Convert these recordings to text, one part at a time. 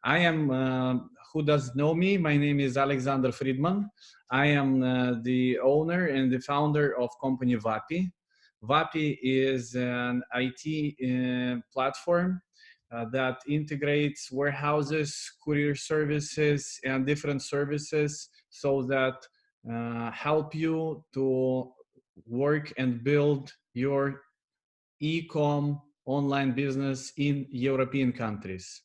I am, who does know me, my name is Aleksandr Fridman. I am the owner and the founder of company WAPI. WAPI is an IT platform that integrates warehouses, courier services, and different services so that help you to work and build your e-com online business in European countries.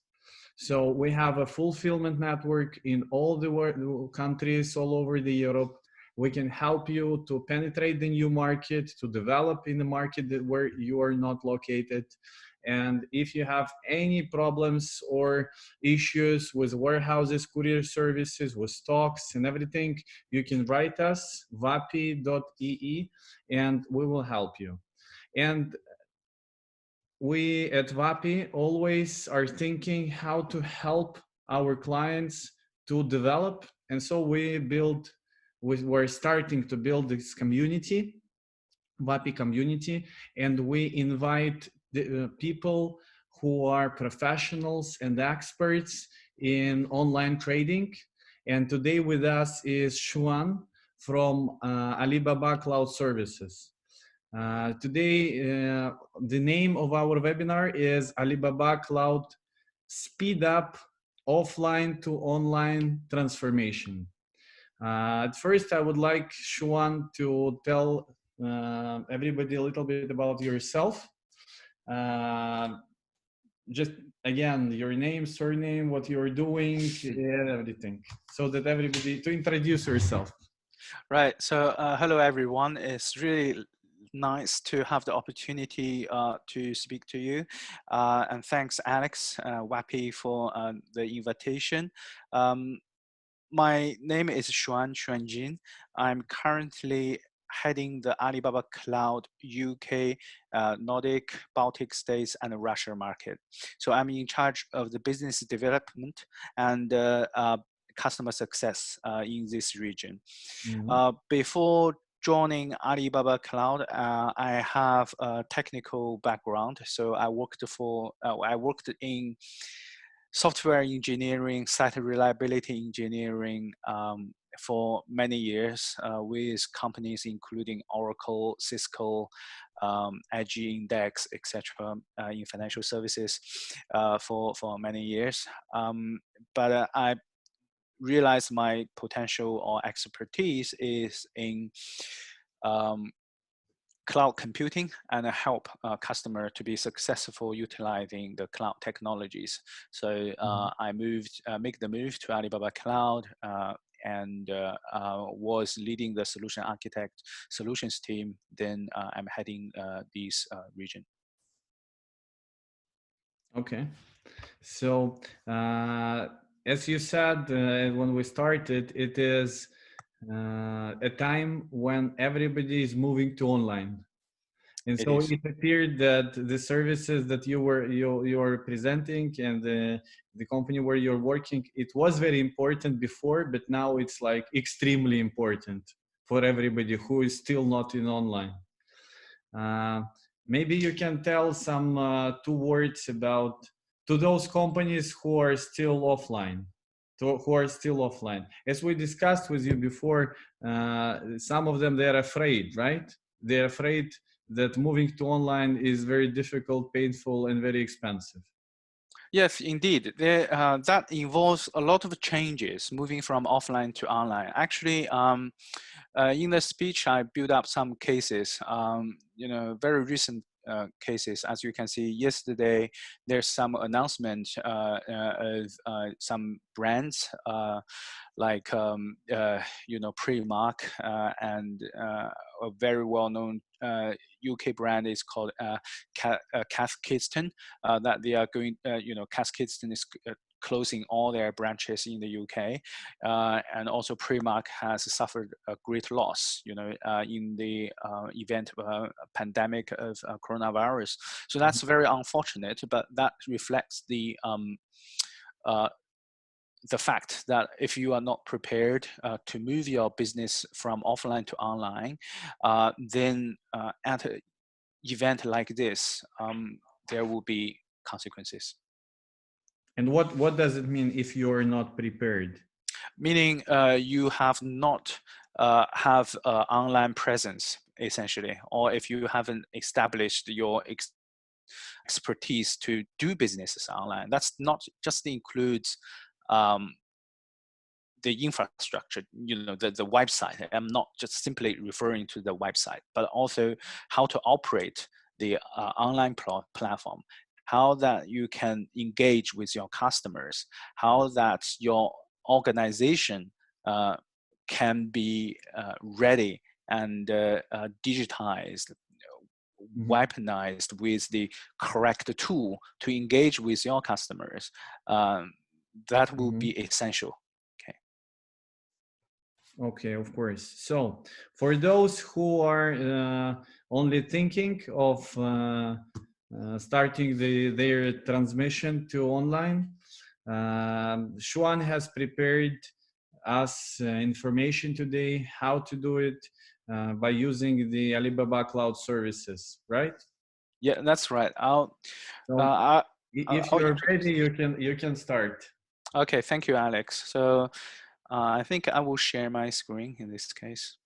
So we have a fulfillment network in all the countries all over the Europe. We can help you to penetrate the new market, to develop in the market where you are not located. And if you have any problems or issues with warehouses, courier services, with stocks and everything, you can write us, wapi.ee, and we will help you. And we at WAPI always are thinking how to help our clients to develop. And so we're starting to build this community, WAPI community, and we invite the people who are professionals and experts in online trading. And today with us is Xuan from Alibaba Cloud Services. Today, the name of our webinar is Alibaba Cloud Speedup Offline to Online Transformation. At first, I would like Xuan to tell everybody a little bit about yourself. Just again, your name, surname, what you're doing, and everything, so that everybody, to introduce yourself. Right. So hello, everyone. It's really nice to have the opportunity to speak to you. And thanks, Alex, WAPI, for the invitation. My name is Xuan Jin. I'm currently heading the Alibaba Cloud UK, Nordic, Baltic states, and Russia market. So I'm in charge of the business development and customer success in this region. Mm-hmm. Before joining Alibaba Cloud, I have a technical background. So I worked in software engineering, site reliability engineering for many years with companies including Oracle, Cisco, Edge Index, etc. In financial services for many years. But I realize my potential or expertise is in cloud computing and help customer to be successful utilizing the cloud technologies. So I make the move to Alibaba Cloud and was leading the solution architect solutions team. Then I'm heading this region. Okay, so as you said when we started, it is a time when everybody is moving to online, and so it appeared that the services that you were presenting and the company where you're working, it was very important before, but now it's like extremely important for everybody who is still not in online. Maybe you can tell some 2 words about to those companies who are still offline. As we discussed with you before, some of them, they're afraid, right? They're afraid that moving to online is very difficult, painful, and very expensive. Yes, indeed. That involves a lot of changes moving from offline to online. Actually, in the speech, I built up some cases, very recent cases. As you can see, yesterday, there's some announcement of some brands like, Primark and a very well-known UK brand is called Caskiston, that they are going, Caskiston is closing all their branches in the UK, and also Primark has suffered a great loss, in the event of a pandemic of coronavirus. So that's very unfortunate, but that reflects the fact that if you are not prepared to move your business from offline to online, then at an event like this, there will be consequences. And what does it mean if you're not prepared? Meaning you have not have online presence essentially, or if you haven't established your expertise to do businesses online. That's not just includes the infrastructure, the website. I'm not just simply referring to the website, but also how to operate the online platform, how that you can engage with your customers, how that your organization can be ready and digitized, weaponized with the correct tool to engage with your customers. That will be essential. Okay, of course. So for those who are only thinking of starting their transmission to online, Xuan has prepared us information today how to do it by using the Alibaba Cloud services, right? Yeah, that's right. If I'll you're introduce. ready, you can start. Okay, thank you, Alex. So I think I will share my screen in this case.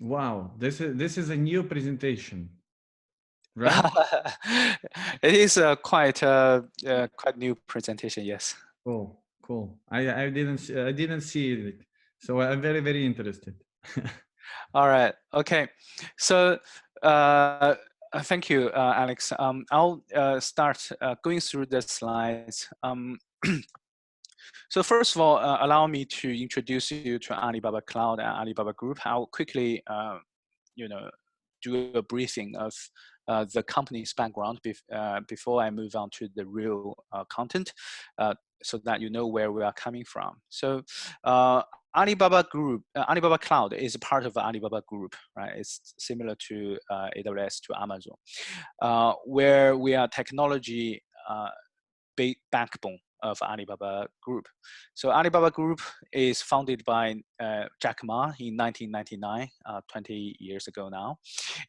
Wow, this is a new presentation, right? It is a quite new presentation. Yes. Cool, cool. I didn't see it, so I'm very interested. All right. Okay. So thank you, Alex. I'll start going through the slides. So first of all, allow me to introduce you to Alibaba Cloud and Alibaba Group. I'll quickly, do a briefing of the company's background before I move on to the real content, so that you know where we are coming from. So Alibaba Group, Alibaba Cloud is a part of Alibaba Group, right? It's similar to AWS, to Amazon, where we are technology backbone of Alibaba Group. So Alibaba Group is founded by Jack Ma in 1999, 20 years ago now.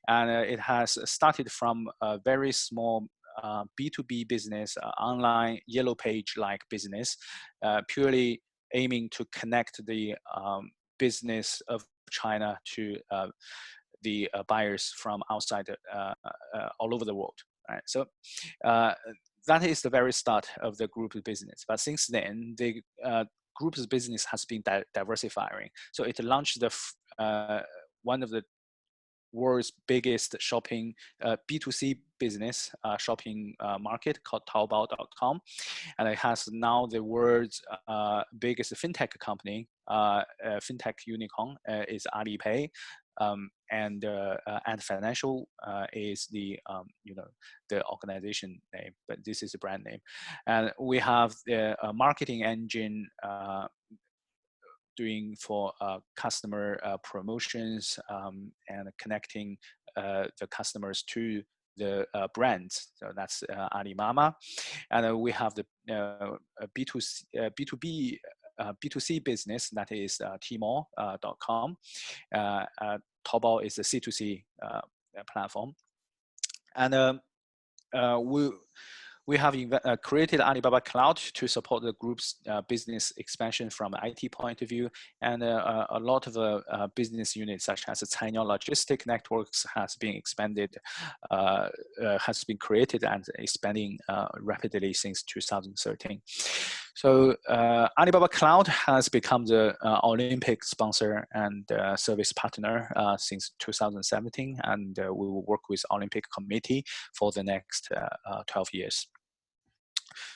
And it has started from a very small B2B business, online yellow page-like business, purely aiming to connect the business of China to the buyers from outside all over the world. Right? So that is the very start of the group business. But since then, the group's business has been diversifying. So it launched one of the world's biggest shopping B2C business shopping market called Taobao.com. And it has now the world's biggest fintech company, fintech unicorn, is Alipay. And Financial is the the organization name, but this is a brand name. And we have the marketing engine doing for customer promotions and connecting the customers to the brands. So that's Alimama. And we have the B2B B2C business, that is Tmall.com. Taobao is a C2C platform. And we have created Alibaba Cloud to support the group's business expansion from an IT point of view, and a lot of business units such as the Cainiao Logistic Networks has been expanded, has been created and expanding rapidly since 2013. So Alibaba Cloud has become the Olympic sponsor and service partner since 2017, and we will work with Olympic Committee for the next 12 years.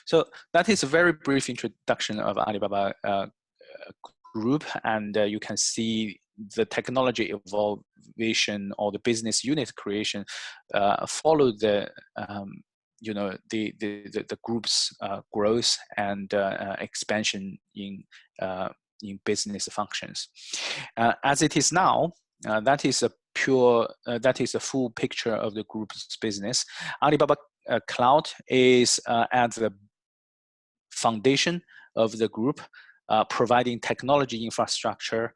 So that is a very brief introduction of Alibaba Group, and you can see the technology evolution or the business unit creation follow the the group's growth and expansion in business functions. As it is now, that is a full picture of the group's business. Alibaba Cloud is at the foundation of the group. providing technology infrastructure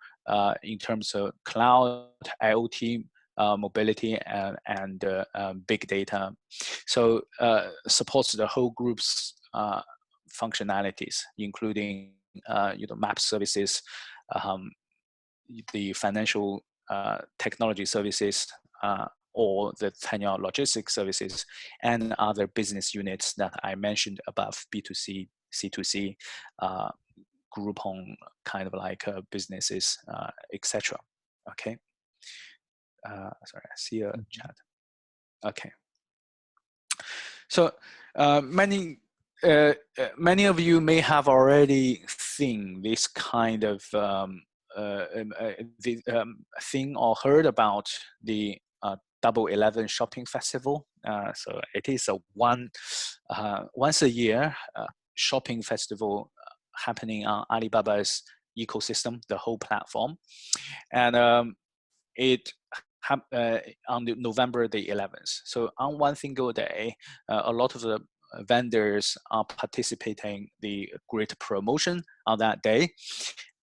in terms of cloud, IoT, mobility, and big data. So supports the whole group's functionalities, including map services, the financial technology services, or the tenure logistics services, and other business units that I mentioned above, B2C, C2C, Groupon kind of like businesses, etc. Okay. Sorry, I see a chat. Okay. So many of you may have already seen this kind of thing or heard about the Double 11 Shopping Festival. So it is a once a year shopping festival happening on Alibaba's ecosystem, the whole platform, and it on November the 11th. So on one single day, a lot of the vendors are participating the great promotion on that day,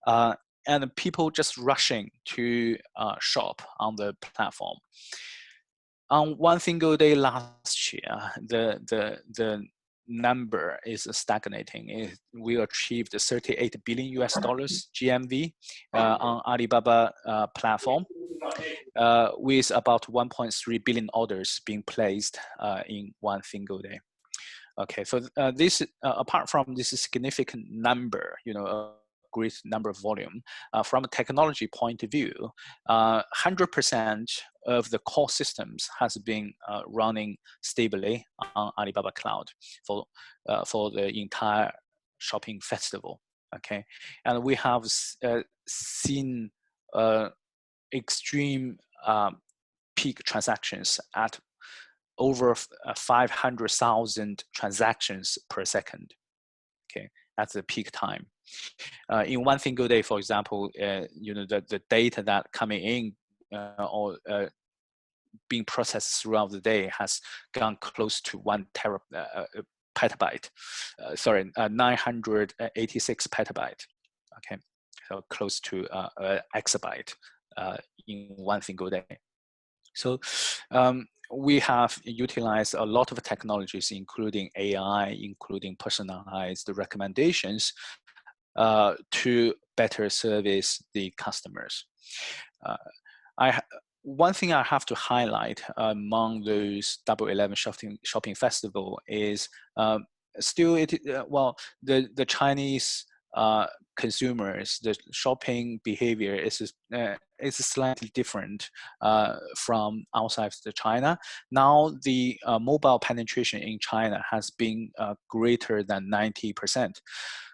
and people just rushing to shop on the platform. On one single day last year, the number is stagnating. We achieved $38 billion GMV on Alibaba platform, with about 1.3 billion orders being placed in one single day. Okay, so this apart from this significant number, a great number of volume, from a technology point of view, 100% of the core systems has been running stably on Alibaba Cloud for the entire shopping festival. Okay, and we have seen extreme peak transactions at over 500,000 transactions per second. Okay, at the peak time. In one single day, for example, the data that coming in or being processed throughout the day has gone close to 1 petabyte. 986 petabyte. Okay, so close to exabyte in one single day. So we have utilized a lot of technologies, including AI, including personalized recommendations, to better service the customers. One thing I have to highlight among those Double 11 shopping festival is still the Chinese consumers, the shopping behavior is slightly different from outside of China. Now the mobile penetration in China has been greater than 90%.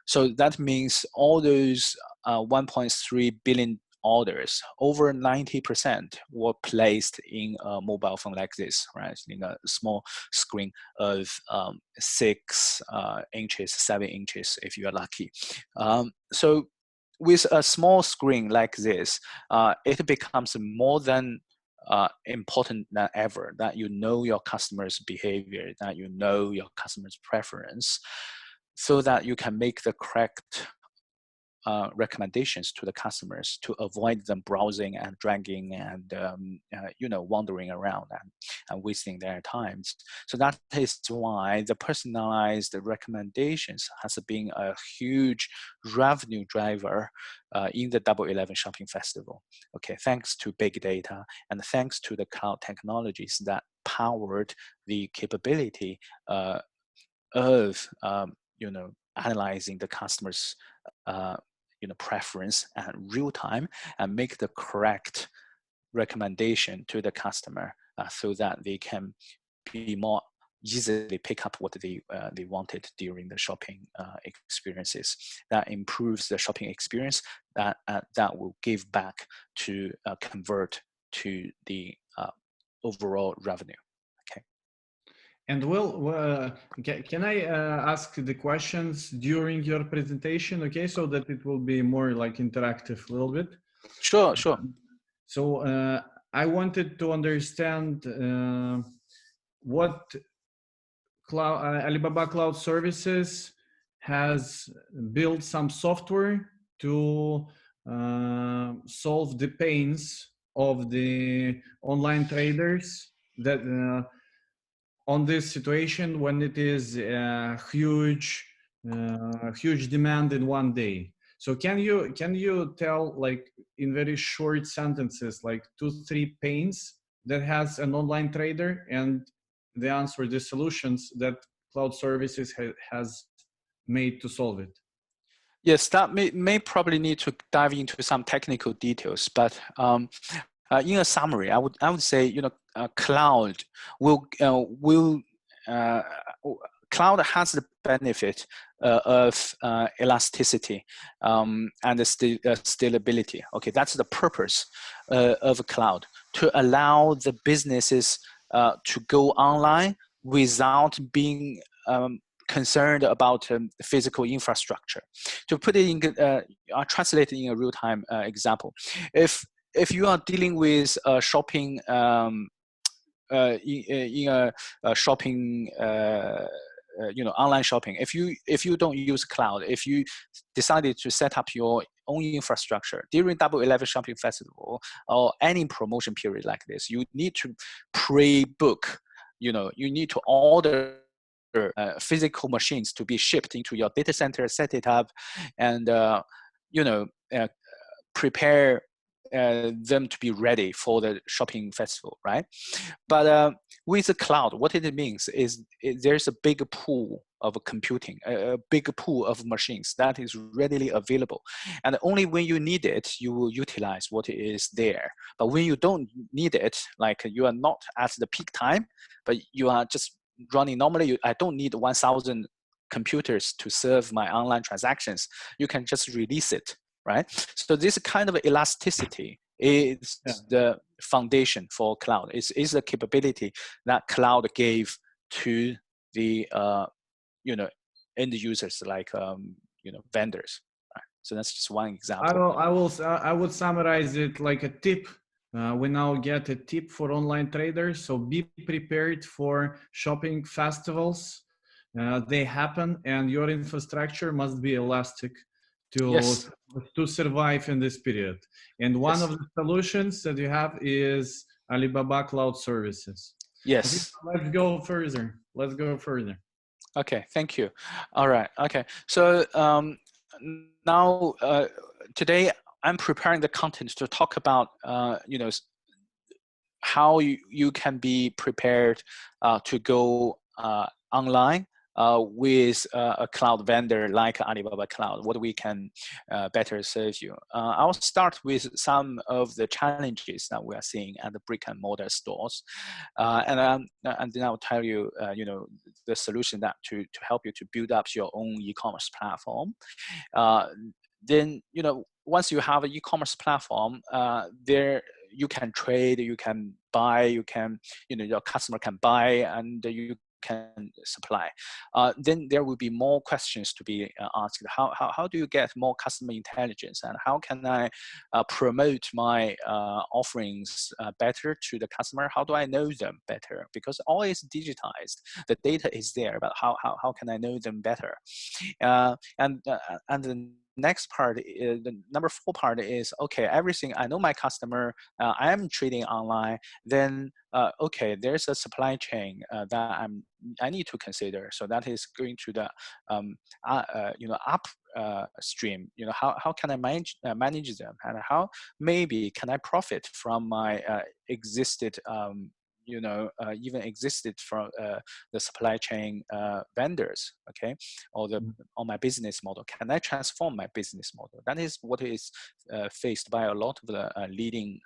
So that means all those 1.3 billion orders, over 90% were placed in a mobile phone like this, right? In a small screen of 6 inches, 7 inches, if you are lucky. So with a small screen like this, it becomes more than important than ever that you know your customer's behavior, that you know your customer's preference, so that you can make the correct recommendations to the customers to avoid them browsing and dragging and wandering around and wasting their times. So that is why the personalized recommendations has been a huge revenue driver in the Double 11 Shopping Festival. Okay, thanks to big data and thanks to the cloud technologies that powered the capability of analyzing the customers' preference at real time and make the correct recommendation to the customer so that they can be more easily pick up what they wanted during the shopping experiences. That improves the shopping experience. That will give back to convert to the overall revenue. Okay. And can I ask the questions during your presentation, okay, so that it will be more like interactive a little bit? Sure. So I wanted to understand what Alibaba Cloud Services has built some software to solve the pains of the online traders that on this situation when it is huge demand in one day. So can you tell, like, in very short sentences, like 2-3 pains that has an online trader, and the answer, the solutions that cloud services has made to solve it? Yes, that may probably need to dive into some technical details, but in a summary, I would say, you know, cloud uh, cloud has the benefit of elasticity and the scalability. Okay, that's the purpose of a cloud, to allow the businesses to go online without being concerned about physical infrastructure. To put it in, I'll translate it in a real-time example. If you are dealing with shopping in a shopping you know, online shopping, if you don't use cloud, if you decided to set up your own infrastructure during Double 11 shopping festival or any promotion period like this, you need to pre-book, you know, you need to order physical machines to be shipped into your data center, set it up, and you know, prepare them to be ready for the shopping festival, right? But with the cloud, what it means is there's a big pool of computing, a big pool of machines that is readily available. And only when you need it, you will utilize what is there. But when you don't need it, like you are not at the peak time, but you are just running normally, I don't need 1,000 computers to serve my online transactions. You can just release it, right? So this kind of elasticity is the foundation for cloud. Is the capability that cloud gave to the you know, end users, like you know, vendors. Right? So that's just one example. I would summarize it like a tip. We now get a tip for online traders. So be prepared for shopping festivals. They happen, and your infrastructure must be elastic to Yes. to survive in this period. And one of Yes. the solutions that you have is Alibaba Cloud Services. Okay, Yes. let's go further. Let's go further. Okay, thank you. All right, okay. So now, today I'm preparing the content to talk about, you know, how you can be prepared to go online with a cloud vendor like Alibaba Cloud, what we can better serve you. I'll start with some of the challenges that we are seeing at the brick and mortar stores. And then I'll tell you, you know, the solution that to help you to build up your own e-commerce platform. Then, you know, once you have an e-commerce platform, there you can trade, you can buy, you can, you know, your customer can buy, and you can supply. Then there will be more questions to be asked. How do you get more customer intelligence, and how can I promote my offerings better to the customer? How do I know them better? Because all is digitized, the data is there, but how can I know them better? And the next part, the number 4 part is, okay, everything, I know my customer, I am trading online, then okay, there's a supply chain that I need to consider. So that is going to the you know, upstream. You know, how can I manage them, and how maybe can I profit from my existed you know, even existed from the supply chain vendors, okay, or the on my business model. Can I transform my business model? That is what is faced by a lot of the leading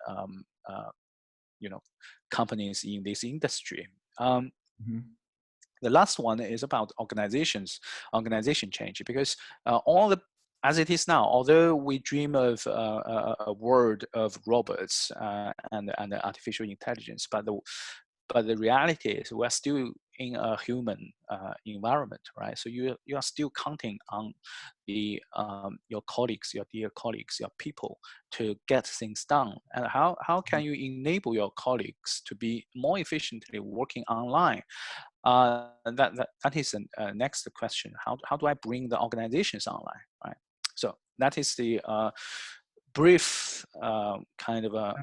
you know, companies in this industry. The last one is about organization change, because all the, as it is now, although we dream of a world of robots and artificial intelligence, but the reality is we're still in a human environment, right? So you are still counting on the your colleagues, your dear colleagues, your people to get things done. And how can you enable your colleagues to be more efficiently working online? That is the next question. How do I bring the organizations online, right? So that is the brief kind of a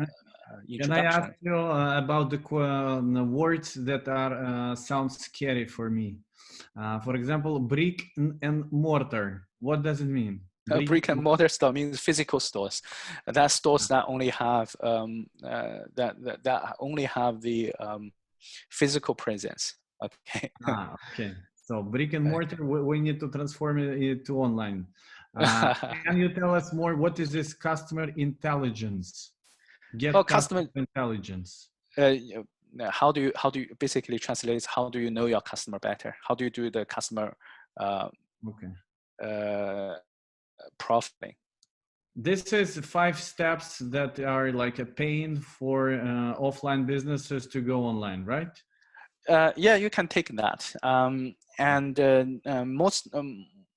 Can I ask introduction. you about the words that are sound scary for me? For example, brick and mortar. What does it mean? Brick Brick and mortar store means physical stores. That stores that only have that only have the physical presence. Okay. okay. So brick and mortar, we need to transform it to online. Okay. Can you tell us more? What is this customer intelligence? Oh, Get customer customer. intelligence. How do you basically translate? How do you know your customer better? How do you do the customer Okay. profiling? This is 5 steps that are like a pain for offline businesses to go online, right? Yeah, you can take that. And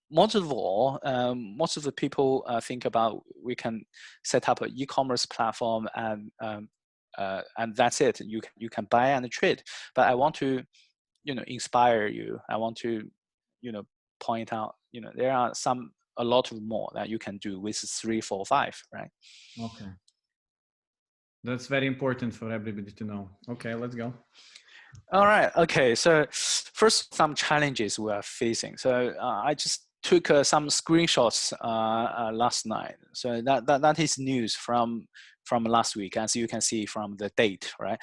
most of all, most of the people think about we can set up an e-commerce platform and that's it. You can buy and trade. But I want to, inspire you. I want to, point out, there are a lot of more that you can do with 3, 4, 5, right? Okay. That's very important for everybody to know. Okay, let's go. All right. Okay. So first, some challenges we are facing. So I just took some screenshots last night. So that is news from last week, as you can see from the date, right?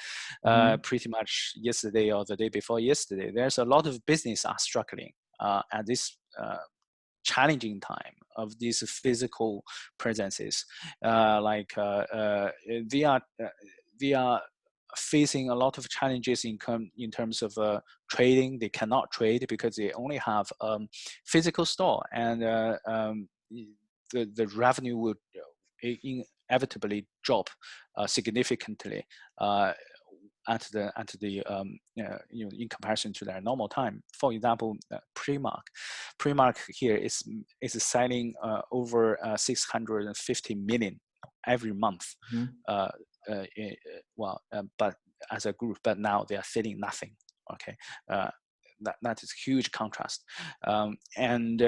Pretty much yesterday or the day before yesterday. There's a lot of business are struggling at this challenging time of these physical presences. They are facing a lot of challenges in terms of trading. They cannot trade because they only have physical store, and the revenue would inevitably drop significantly in comparison to their normal time. For example, Primark here is selling over 650 million every month. But as a group, but now they are selling nothing. Okay, that is huge contrast, and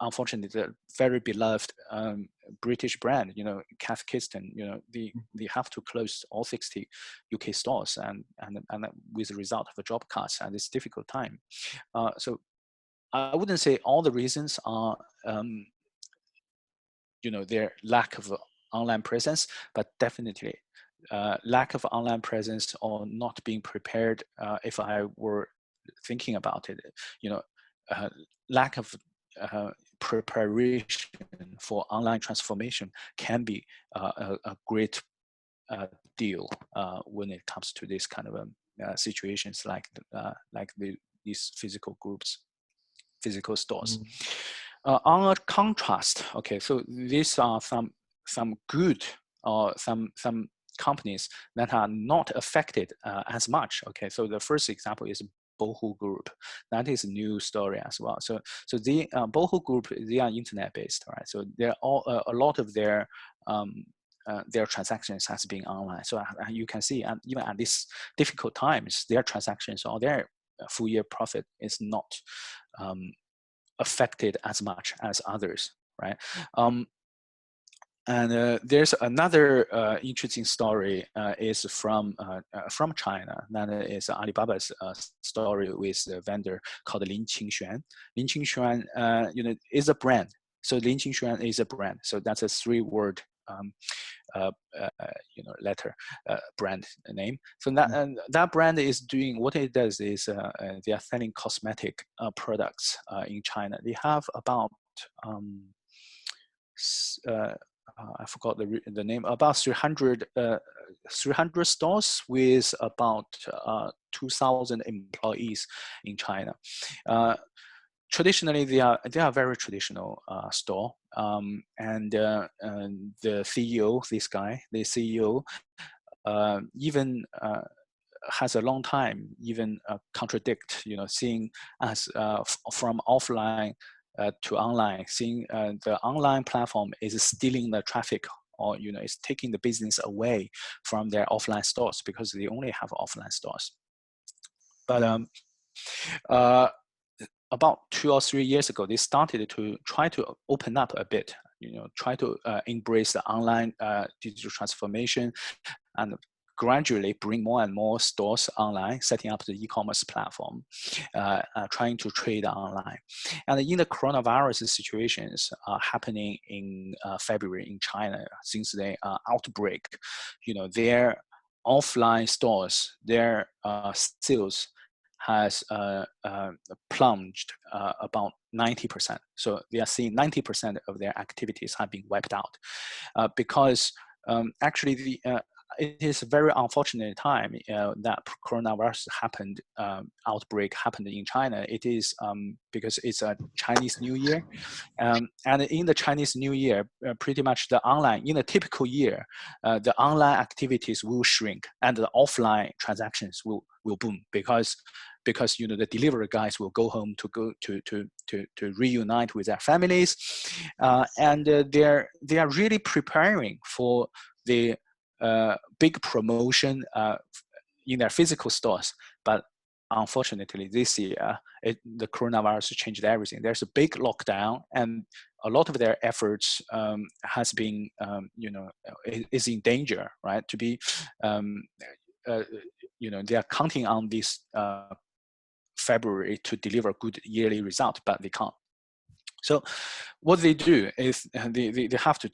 unfortunately, the very beloved British brand, Cath Kidston, they have to close all 60 UK stores, and with the result of a job cuts at this difficult time. So I wouldn't say all the reasons are their lack of online presence, but definitely lack of online presence or not being prepared. If I were thinking about it, lack of preparation for online transformation can be a great deal when it comes to this kind of situations like these physical groups, physical stores. On a contrast, okay, so these are some good or some companies that are not affected as much. Okay, so the first example is Bohu Group. That is a new story as well. So the Bohu Group, they are internet based, right? So they're all a lot of their transactions has been online. So you can see, and even at these difficult times, their transactions or their full year profit is not affected as much as others, right? And there's another interesting story is from China. That is Alibaba's story with a vendor called Lin Qingxuan. Lin Qingxuan, is a brand. So Lin Qingxuan is a brand. So that's a 3-word letter brand name. So that brand is doing what it does is they are selling cosmetic products in China. They have about I forgot the name, about 300 stores with about 2,000 employees in China. Traditionally, they are very traditional store, and the CEO, the CEO, even has a long time even contradict, seeing as from offline to online, seeing the online platform is stealing the traffic, or is taking the business away from their offline stores because they only have offline stores. But uh, about 2 or 3 years ago, they started to try to open up a bit, try to embrace the online digital transformation and gradually bring more and more stores online, setting up the e-commerce platform, trying to trade online. And in the coronavirus situations happening in February in China, since the outbreak, their offline stores, their sales has plunged about 90%. So they are seeing 90% of their activities have been wiped out because actually it is a very unfortunate time that coronavirus outbreak happened in China. It is because it's a Chinese New Year. And in the Chinese New Year, pretty much in a typical year, the online activities will shrink and the offline transactions will boom because the delivery guys will go home to reunite with their families, and they are really preparing for the big promotion in their physical stores. But unfortunately, this year the coronavirus changed everything. There's a big lockdown, and a lot of their efforts has been is in danger, right? To be they are counting on this February to deliver good yearly result, but they can't. So what they do is they have to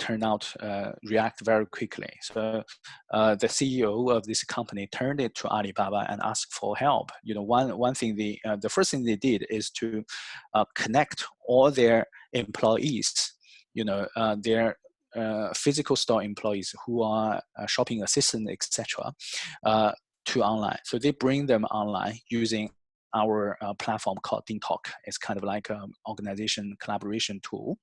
react very quickly. So the CEO of this company turned it to Alibaba and asked for help. One thing the first thing they did is to connect all their employees, their physical store employees who are shopping assistant, etc., to online. So they bring them online using our platform called DingTalk. It's kind of like an organization collaboration tool.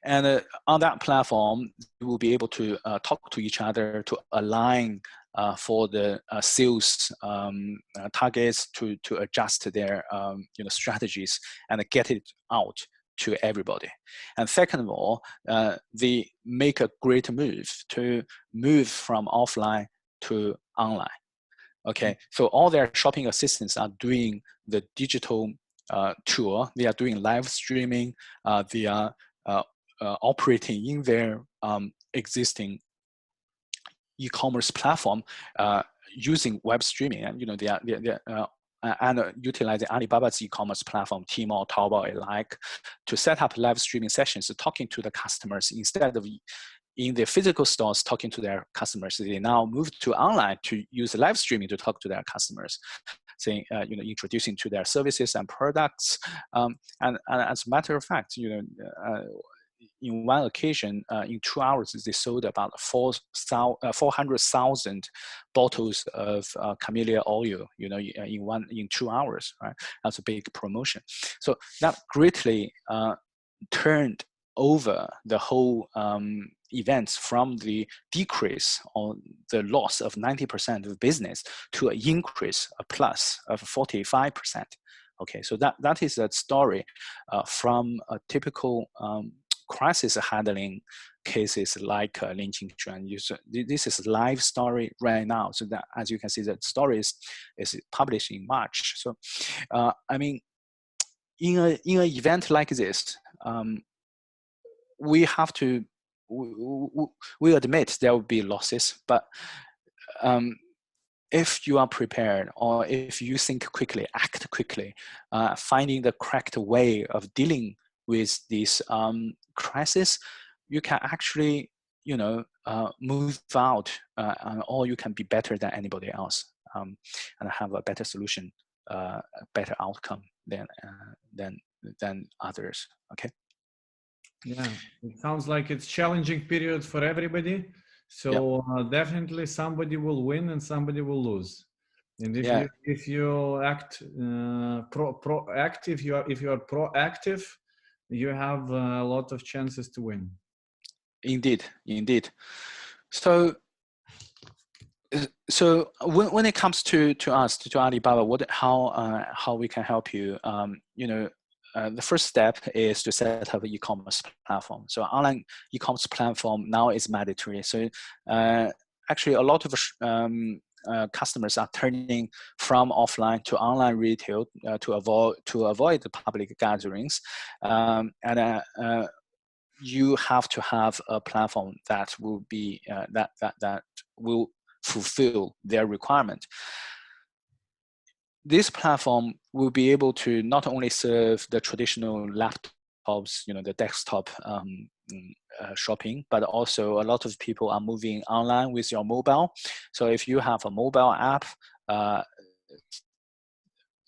And on that platform, you will be able to talk to each other to align for the sales targets, to adjust their strategies and get it out to everybody. And second of all, they make a great move to move from offline to online. Okay, so all their shopping assistants are doing the digital tour. They are doing live streaming. They are operating in their existing e-commerce platform using web streaming, and they are and utilizing Alibaba's e-commerce platform, Tmall, Taobao alike, to set up live streaming sessions, talking to the customers instead of in the physical stores talking to their customers. They now move to online to use live streaming to talk to their customers, saying, introducing to their services and products. And as a matter of fact, in one occasion, in 2 hours, they sold about 400,000 bottles of camellia oil, in 2 hours, right? That's a big promotion. So that greatly turned over the whole events from the decrease or the loss of 90% of business to an increase, a plus of 45%. Okay, so that is a story from a typical crisis handling cases like Lin Qingquan. This is live story right now. So that, as you can see, that story is published in March. So, I mean, in an event like this, we have to, we admit there will be losses, but if you are prepared, or if you think quickly, act quickly, finding the correct way of dealing with this crisis, you can actually, move out, or you can be better than anybody else, and have a better solution, a better outcome than others. Okay. Yeah, it sounds like it's challenging period for everybody. So definitely somebody will win and somebody will lose. And if you act proactive, if you are proactive, you have a lot of chances to win. Indeed. So when it comes to us, to Alibaba, how we can help you, the first step is to set up an e-commerce platform. So online e-commerce platform now is mandatory. So actually a lot of customers are turning from offline to online retail to avoid the public gatherings, you have to have a platform that will be that will fulfill their requirement. This platform will be able to not only serve the traditional laptops, the desktop shopping, but also a lot of people are moving online with your mobile. So if you have a mobile app,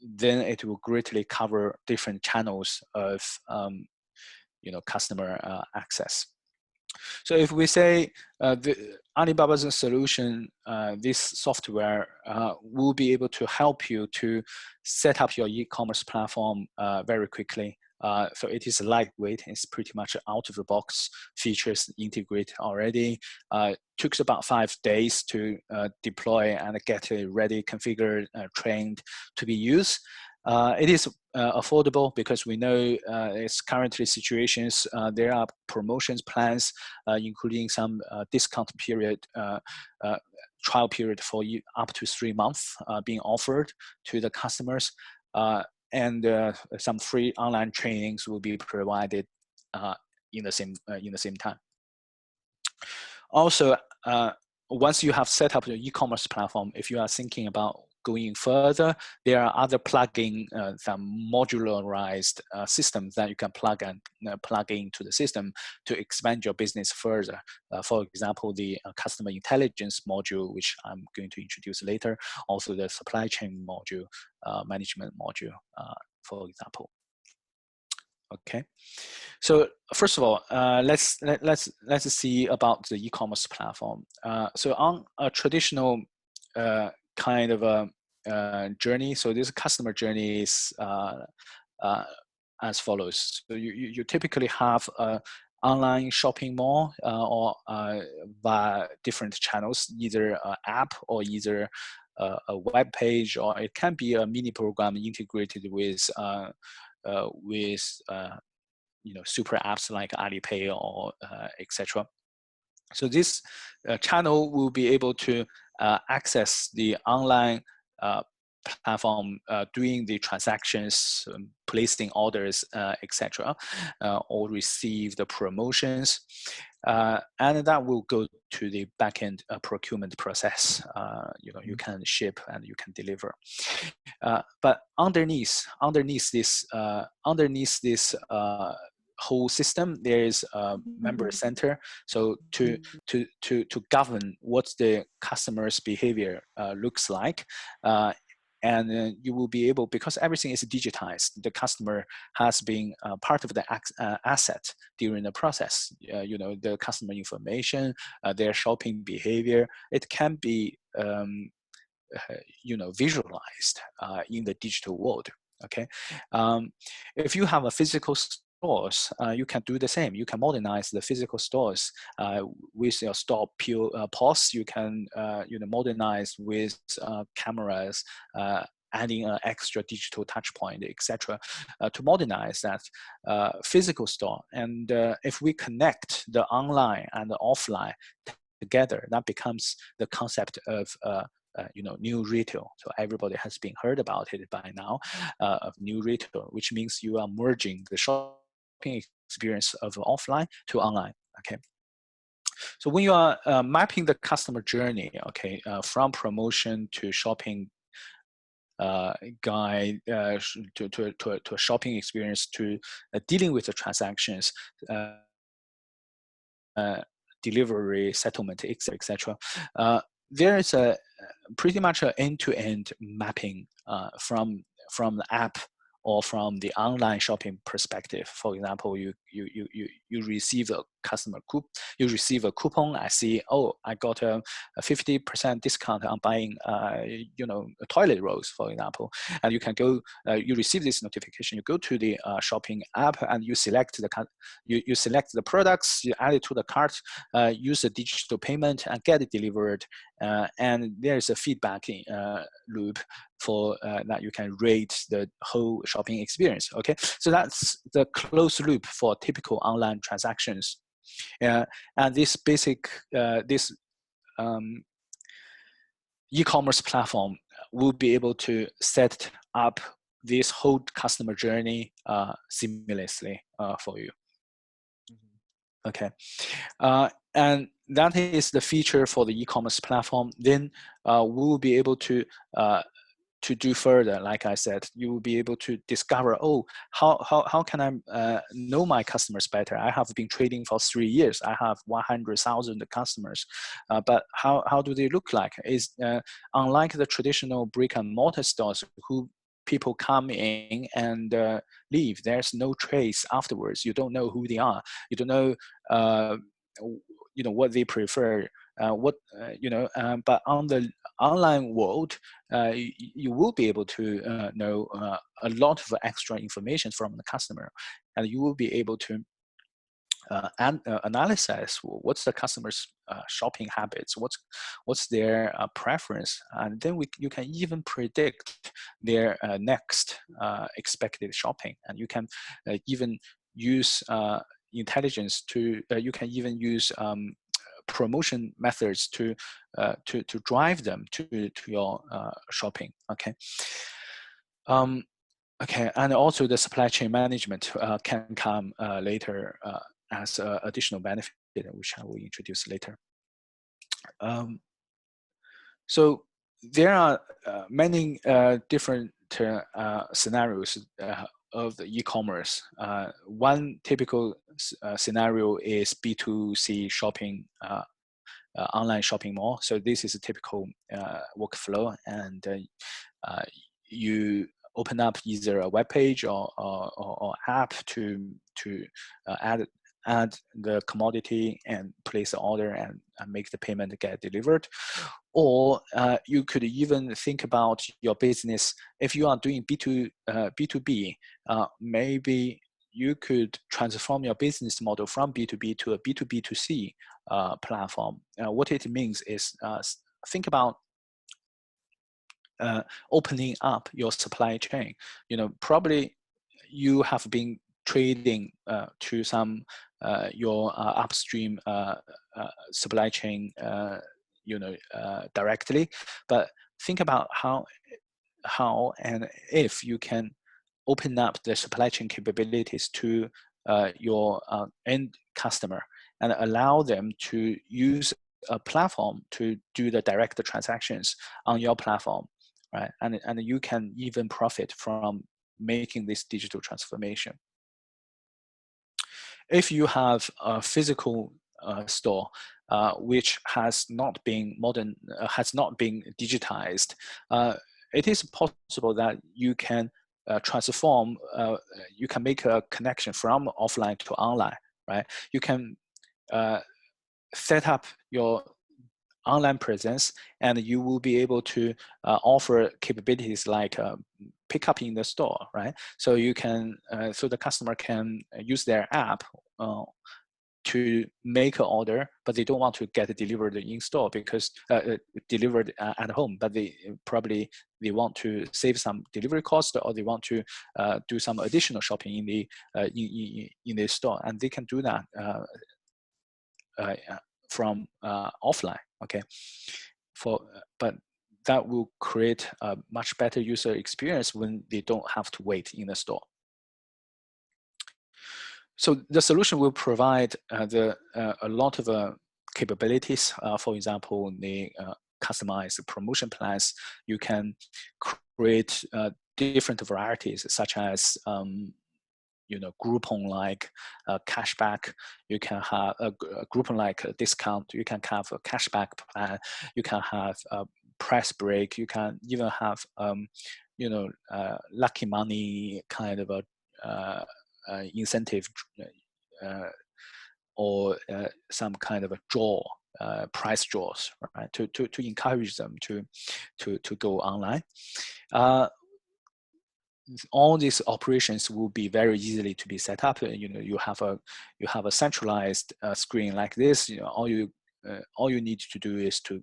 then it will greatly cover different channels of customer access. So if we say the Alibaba's solution, this software will be able to help you to set up your e-commerce platform very quickly. So it is lightweight. It's pretty much out of the box features integrated already. Took about 5 days to deploy and get it ready, configured, trained to be used. It is affordable because we know it's currently situations, there are promotions plans, including some discount period, trial period for up to 3 months being offered to the customers. And some free online trainings will be provided in the same time. Also, once you have set up your e-commerce platform, if you are thinking about going further, there are other plugin, some modularized systems that you can plug into the system to expand your business further. For example, the customer intelligence module, which I'm going to introduce later, also the supply chain module, management module, for example. Okay, so first of all, let's see about the e-commerce platform. So on a traditional kind of a journey, so this customer journey is as follows. So you typically have a online shopping mall or via different channels, either an app or either a web page, or it can be a mini program integrated with super apps like Alipay or etc. So this channel will be able to access the online platform, doing the transactions, placing orders, etc., or receive the promotions, and that will go to the backend procurement process. You can ship and you can deliver, but underneath this whole system, there is a member center. So to govern what the customer's behavior looks like, and you will be able, because everything is digitized, the customer has been part of the asset during the process. The customer information, their shopping behavior, it can be visualized in the digital world. Okay, if you have a physical stores, you can do the same. You can modernize the physical stores with your store POS. You can modernize with cameras, adding an extra digital touch point, etc., to modernize that physical store. And if we connect the online and the offline together, that becomes the concept of new retail. So everybody has been heard about it by now, of new retail, which means you are merging the shopping experience of offline to online. Okay. So when you are mapping the customer journey, okay, from promotion to shopping guide to a shopping experience, to dealing with the transactions, delivery, settlement, etc. There is a pretty much an end-to-end mapping from the app or from the online shopping perspective. For example, you receive a customer you receive a coupon. I see, oh, I got a 50% discount on buying toilet rolls, for example. And you can go, you receive this notification. You go to the shopping app and you select you select the products, you add it to the cart, use a digital payment and get it delivered. And there's a feedback loop for that you can rate the whole shopping experience. Okay, so that's the closed loop for typical online transactions. And this basic e-commerce platform will be able to set up this whole customer journey seamlessly for you. Okay, and that is the feature for the e-commerce platform. Then we will be able to do further. Like I said, you will be able to discover, oh, how can I know my customers better? I have been trading for 3 years. I have 100,000 customers, but how do they look like? Is unlike the traditional brick and mortar stores, who people come in and leave. There's no trace afterwards. You don't know who they are. You don't know, what they prefer. But on the online world, you will be able to know a lot of extra information from the customer, and you will be able to analyze what's the customer's shopping habits, what's their preference, and then you can even predict their next expected shopping, and you can even use intelligence to you can even use promotion methods to drive them to your shopping. Okay. Okay, and also the supply chain management can come later as additional benefit, which I will introduce later. So there are many different scenarios of the e-commerce. One typical scenario is B2C shopping, online shopping mall. So this is a typical workflow, and you open up either a web page or app to add the commodity and place the order and make the payment get delivered. Or you could even think about your business. If you are doing B2B, maybe you could transform your business model from B2B to a B2B2C platform. What it means is think about opening up your supply chain. Probably you have been trading to some your upstream supply chain, directly, but think about how and if you can open up the supply chain capabilities to your end customer and allow them to use a platform to do the direct transactions on your platform, right? And you can even profit from making this digital transformation. If you have a physical store which has not been digitized, it is possible that you can transform. You can make a connection from offline to online, right? You can set up your online presence, and you will be able to offer capabilities like pick up in the store, right? So you can, so the customer can use their app to make an order, but they don't want to get it delivered in store because delivered at home, but they want to save some delivery cost, or they want to do some additional shopping in the store, and they can do that from offline. Okay, but that will create a much better user experience when they don't have to wait in the store. So the solution will provide a lot of capabilities. For example, the customized promotion plans. You can create different varieties, such as Groupon-like cashback. You can have a Groupon-like discount. You can have a cashback plan. You can have a price break. You can even have lucky money kind of a incentive, or some kind of a draw, price draws, right? To encourage them to go online. All these operations will be very easily to be set up. You have a centralized screen like this. All you need to do is to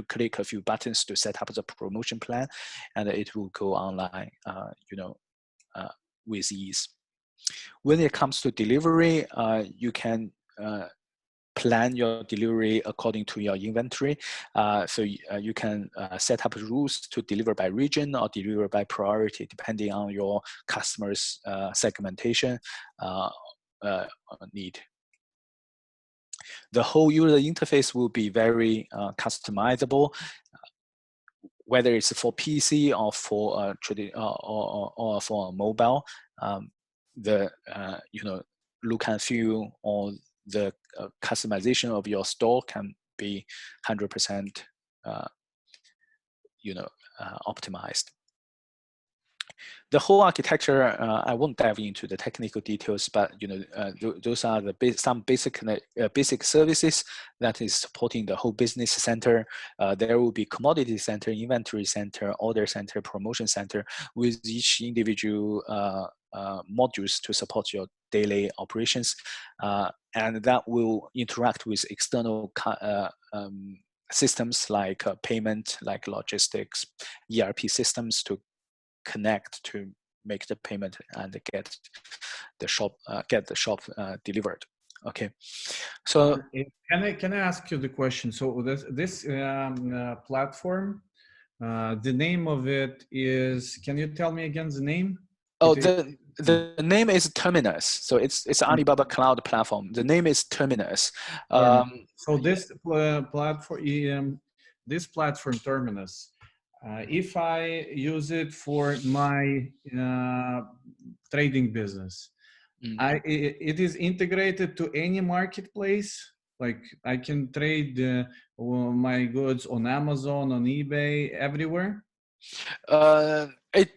click a few buttons to set up the promotion plan, and it will go online with ease. When it comes to delivery, you can plan your delivery according to your inventory. So you can set up rules to deliver by region or deliver by priority, depending on your customer's segmentation need. The whole user interface will be very customizable, whether it's for PC or for or for mobile. The look and feel or the customization of your store can be 100% optimized. The whole architecture, I won't dive into the technical details, but those are the some basic services that is supporting the whole business center. There will be commodity center, inventory center, order center, promotion center, with each individual modules to support your daily operations, and that will interact with external systems like payment, like logistics, ERP systems to connect to make the payment and get the shop delivered. Okay, so can I ask you the question? So this platform, the name of it is, can you tell me again the name? Oh, the name is Terminus. So it's Alibaba Cloud Platform. The name is Terminus. So this platform Terminus, if I use it for my trading business, it is integrated to any marketplace. Like I can trade my goods on Amazon, on eBay, everywhere.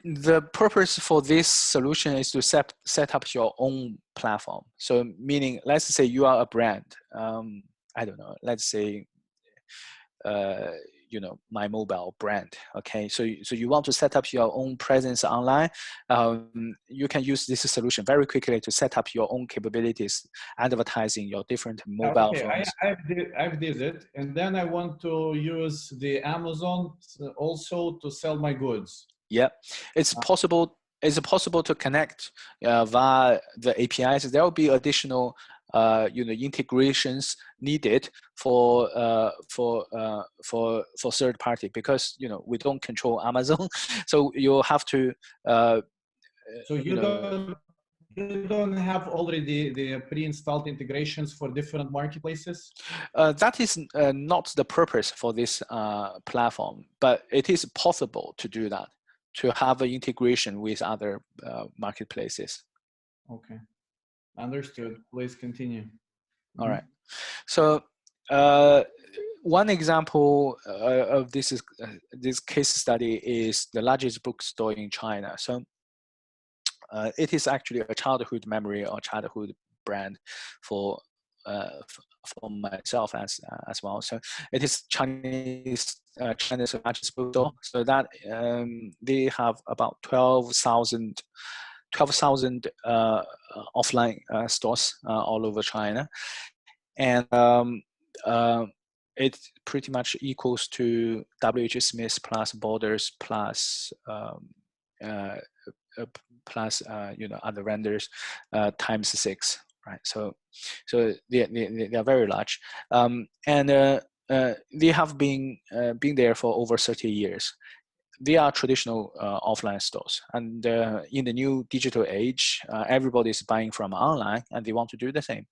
The purpose for this solution is to set up your own platform. So meaning, let's say you are a brand. I don't know. Let's say my mobile brand. Okay, so you want to set up your own presence online. You can use this solution very quickly to set up your own capabilities, advertising your different mobile phones. I've did it, and then I want to use the Amazon also to sell my goods. Yeah, it's possible. It's possible to connect via the APIs. There will be additional integrations needed for third party, because we don't control Amazon, so you'll have to. So you don't have already the pre-installed integrations for different marketplaces? That is not the purpose for this platform, but it is possible to do that, to have an integration with other marketplaces. Okay, understood. Please continue. All right. So one example of this case study is the largest bookstore in China. So it is actually a childhood memory or childhood brand for myself as well. So it is China's largest bookstore. So that they have about 12,000 offline stores all over China, and it pretty much equals to WH Smith plus Borders plus other vendors times 6, right? So they are very large, and they have been there for over 30 years. They are traditional offline stores, and in the new digital age, everybody is buying from online, and they want to do the same.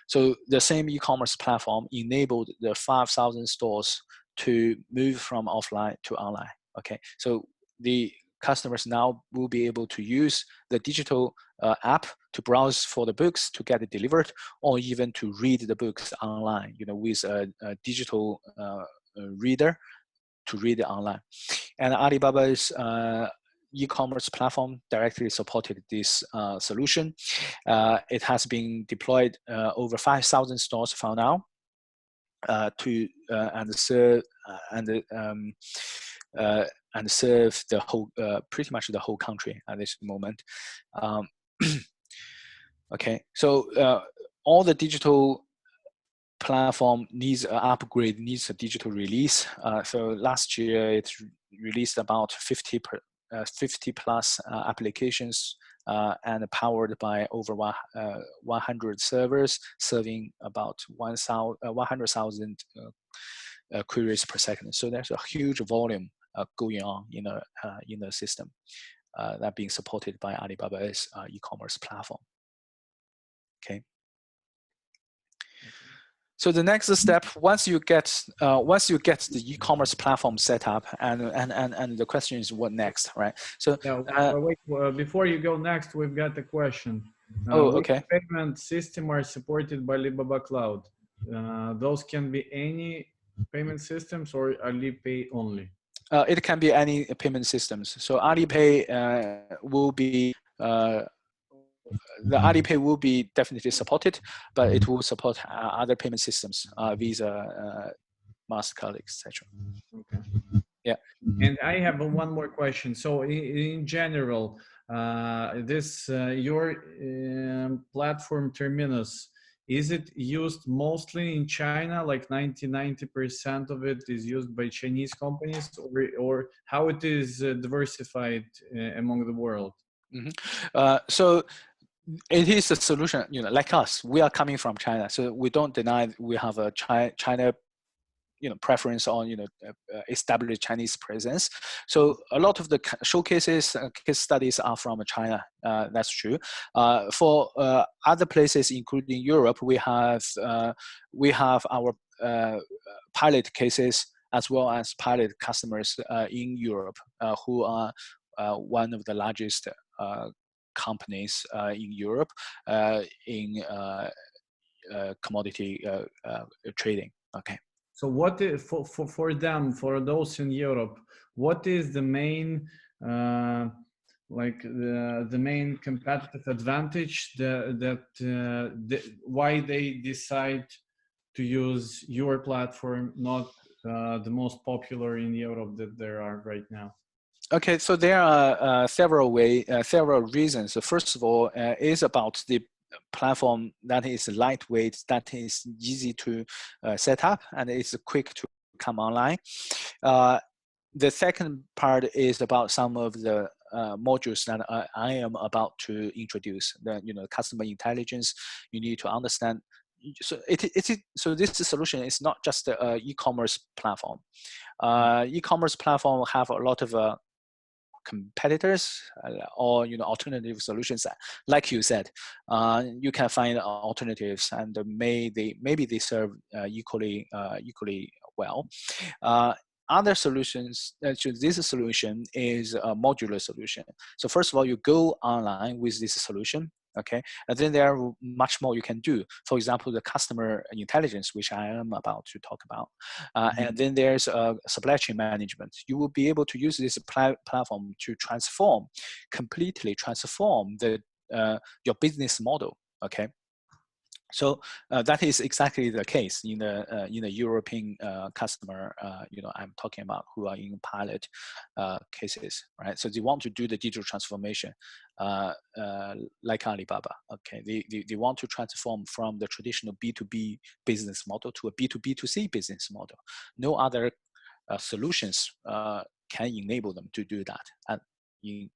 So the same e-commerce platform enabled the 5,000 stores to move from offline to online. Okay, so the customers now will be able to use the digital app to browse for the books, to get it delivered, or even to read the books online, with a digital reader to read it online. And Alibaba's e-commerce platform directly supported this solution. It has been deployed over 5,000 stores for now to and serve the whole, pretty much the whole country at this moment. Okay, so all the digital platform needs an upgrade, needs a digital release. So last year it released about 50 plus applications and powered by over 100 servers, serving about 100,000 queries per second. So there's a huge volume going on in the system that being supported by Alibaba's e-commerce platform. Okay. So the next step, once you get the e-commerce platform set up, and the question is what next, right? So wait, before you go next, we've got a question. Okay. Which payment system are supported by Alibaba Cloud? Those can be any payment systems or Alipay only? It can be any payment systems. So Alipay will be the Alipay will be definitely supported, but it will support other payment systems, Visa, MasterCard, etc. Okay. Yeah. And I have one more question. So in general, this your platform Terminus, is it used mostly in China, like 90% of it is used by Chinese companies, or how it is diversified among the world? So it is a solution, like us, we are coming from China, so we don't deny we have a China preference on established Chinese presence. So a lot of the showcases, case studies are from China. That's true. For other places, including Europe, we have our pilot cases as well as pilot customers in Europe who are one of the largest companies in Europe in commodity trading. Okay. So what is, for them, for those in Europe, what is the main like the main competitive advantage why they decide to use your platform, not the most popular in Europe that there are right now? Okay, so there are several reasons. So first of all, is about the platform that is lightweight, that is easy to set up, and it's quick to come online. The second part is about some of the modules that I am about to introduce. The customer intelligence. You need to understand. So so this solution is not just an e-commerce platform. E-commerce platform have a lot of competitors or alternative solutions. Like you said, you can find alternatives, and maybe they serve equally well. Other solutions, this solution is a modular solution. So first of all, you go online with this solution, okay, and then there are much more you can do. For example, the customer intelligence, which I am about to talk about, and then there's supply chain management. You will be able to use this platform to completely transform your business model, okay. So that is exactly the case in the European customer I'm talking about, who are in pilot cases, right? So they want to do the digital transformation like Alibaba. Okay, they want to transform from the traditional B2B business model to a B2B2C business model. No other solutions can enable them to do that, and in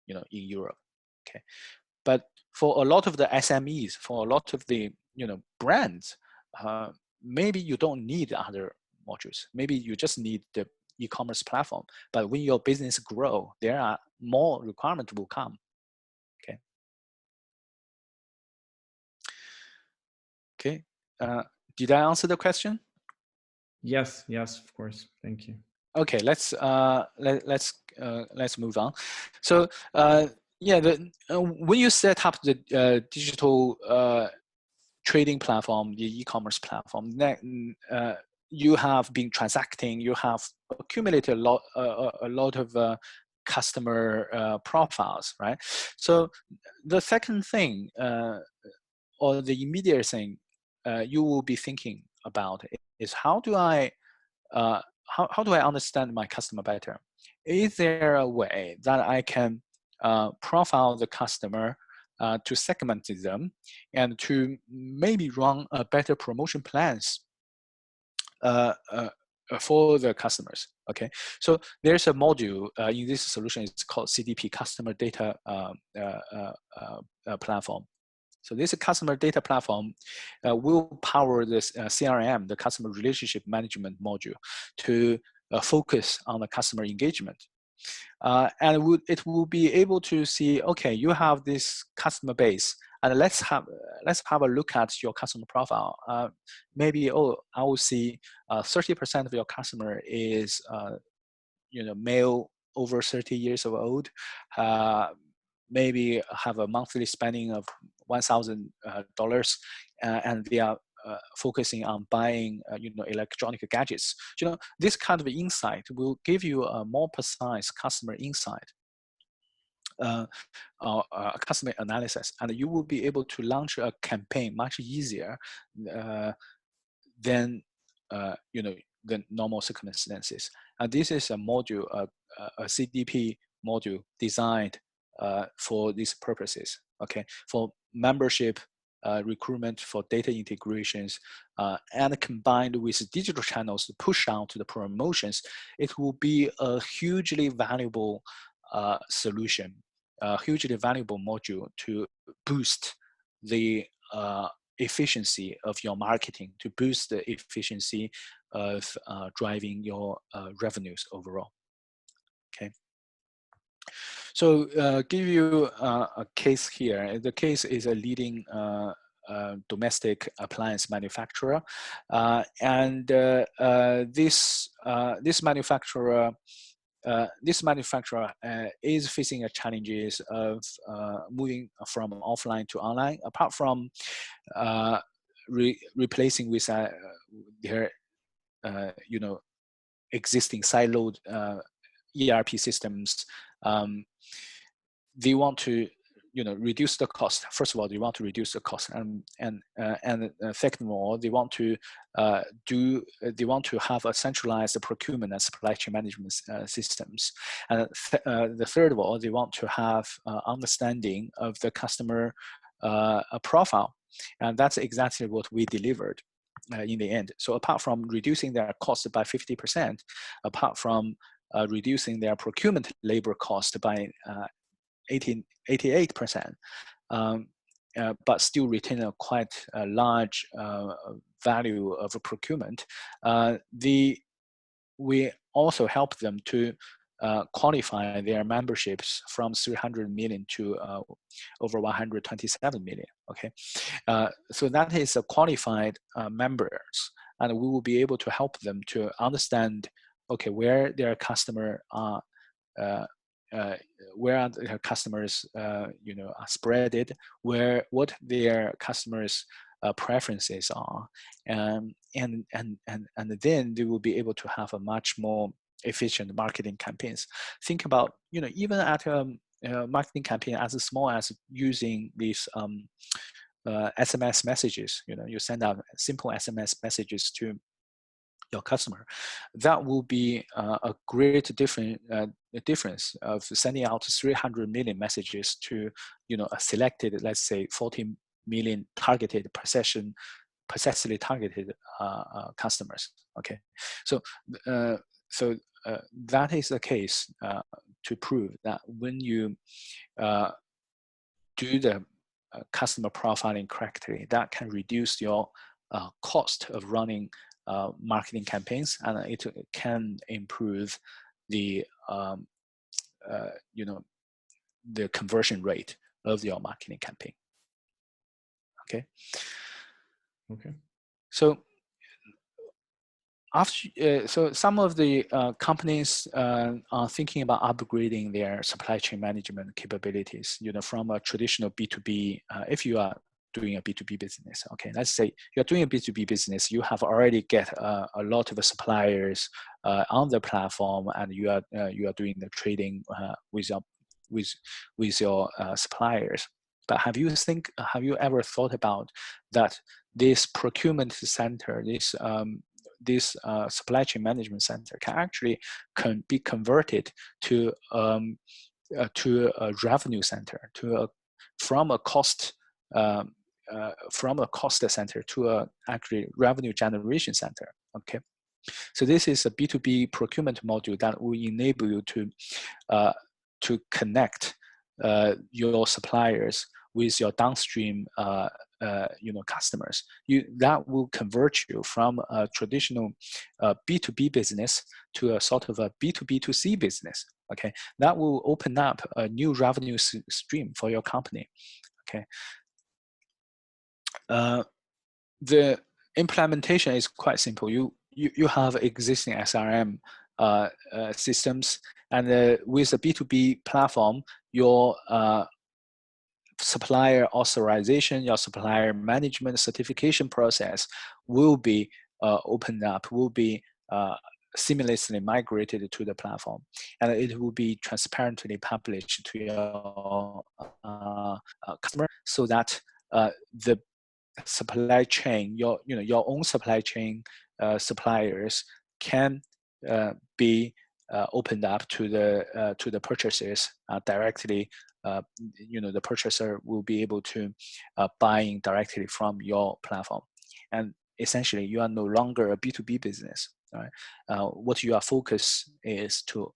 Europe. Okay. But for a lot of the SMEs, for a lot of the brands, maybe you don't need other modules. Maybe you just need the e-commerce platform. But when your business grow, there are more requirements will come. Okay. Okay. Did I answer the question? Yes, of course. Thank you. Okay, let's move on. So yeah, when you set up the digital trading platform, the e-commerce platform, you have been transacting, you have accumulated a lot of customer profiles, right? So the second thing, or the immediate thing you will be thinking about is how do I understand my customer better? Is there a way that I can profile the customer to segment them and to maybe run a better promotion plans for the customers. Okay, so there's a module in this solution. It's called CDP, Customer Data Platform. So this customer data platform will power this CRM, the customer relationship management module, to focus on the customer engagement. And it will be able to see, okay, you have this customer base, and let's have a look at your customer profile. Maybe, oh, I will see 30% of your customer is male over 30 years old, maybe have a monthly spending of $1,000, and they are focusing on buying electronic gadgets. This kind of insight will give you a more precise customer insight, customer analysis, and you will be able to launch a campaign much easier than the normal circumstances. And this is a module, a CDP module designed for these purposes. Okay, for membership, recruitment, for data integrations, and combined with digital channels to push out to the promotions, it will be a hugely valuable solution, a hugely valuable module to boost the efficiency of your marketing, to boost the efficiency of driving your revenues overall. Okay. So give you a case here. The case is a leading domestic appliance manufacturer, and this manufacturer is facing a challenges of moving from offline to online. Apart from replacing with their existing siloed ERP systems, they want to reduce the cost. First of all, they want to reduce the cost, and second of all, they want to have a centralized procurement and supply chain management systems. And the third of all, they want to have understanding of the customer profile, and that's exactly what we delivered in the end. So apart from reducing their cost by 50%, apart from reducing their procurement labor cost by 88%, but still retain a quite large value of procurement, we also help them to qualify their memberships from 300 million to over 127 million. Okay, so that is a qualified members, and we will be able to help them to understand, okay, where their customer are, where their customers are spreaded, what their customers preferences are, and then they will be able to have a much more efficient marketing campaigns. Think about even at a marketing campaign as small as using these SMS messages. You send out simple SMS messages to your customer. That will be a great difference of sending out 300 million messages to a selected, let's say 40 million targeted precisely targeted customers. Okay, so that is the case to prove that when you do the customer profiling correctly, that can reduce your cost of running marketing campaigns, and it can improve the the conversion rate of your marketing campaign. Okay. Okay. So after, so some of the companies are thinking about upgrading their supply chain management capabilities, from a traditional B2B. If you are doing a B2B business, okay, let's say you're doing a B2B business, you have already get a lot of suppliers on the platform, and you are doing the trading with your suppliers. But have you ever thought about that this procurement center, this supply chain management center can actually be converted to a revenue center, from a cost center to a actually revenue generation center. Okay, So this is a B2B procurement module that will enable you to connect your suppliers with your downstream customers. That will convert you from a traditional B2B business to a sort of a B2B2C business. Okay, that will open up a new revenue stream for your company. Okay, the implementation is quite simple. You have existing SRM systems, and with the B2B platform, your supplier authorization, your supplier management certification process will be opened up, will be seamlessly migrated to the platform, and it will be transparently published to your customer, so that the supply chain, your own supply chain suppliers can be opened up to the purchasers directly. The purchaser will be able to buying directly from your platform, and essentially you are no longer a B2B business. Right? What you are focused is to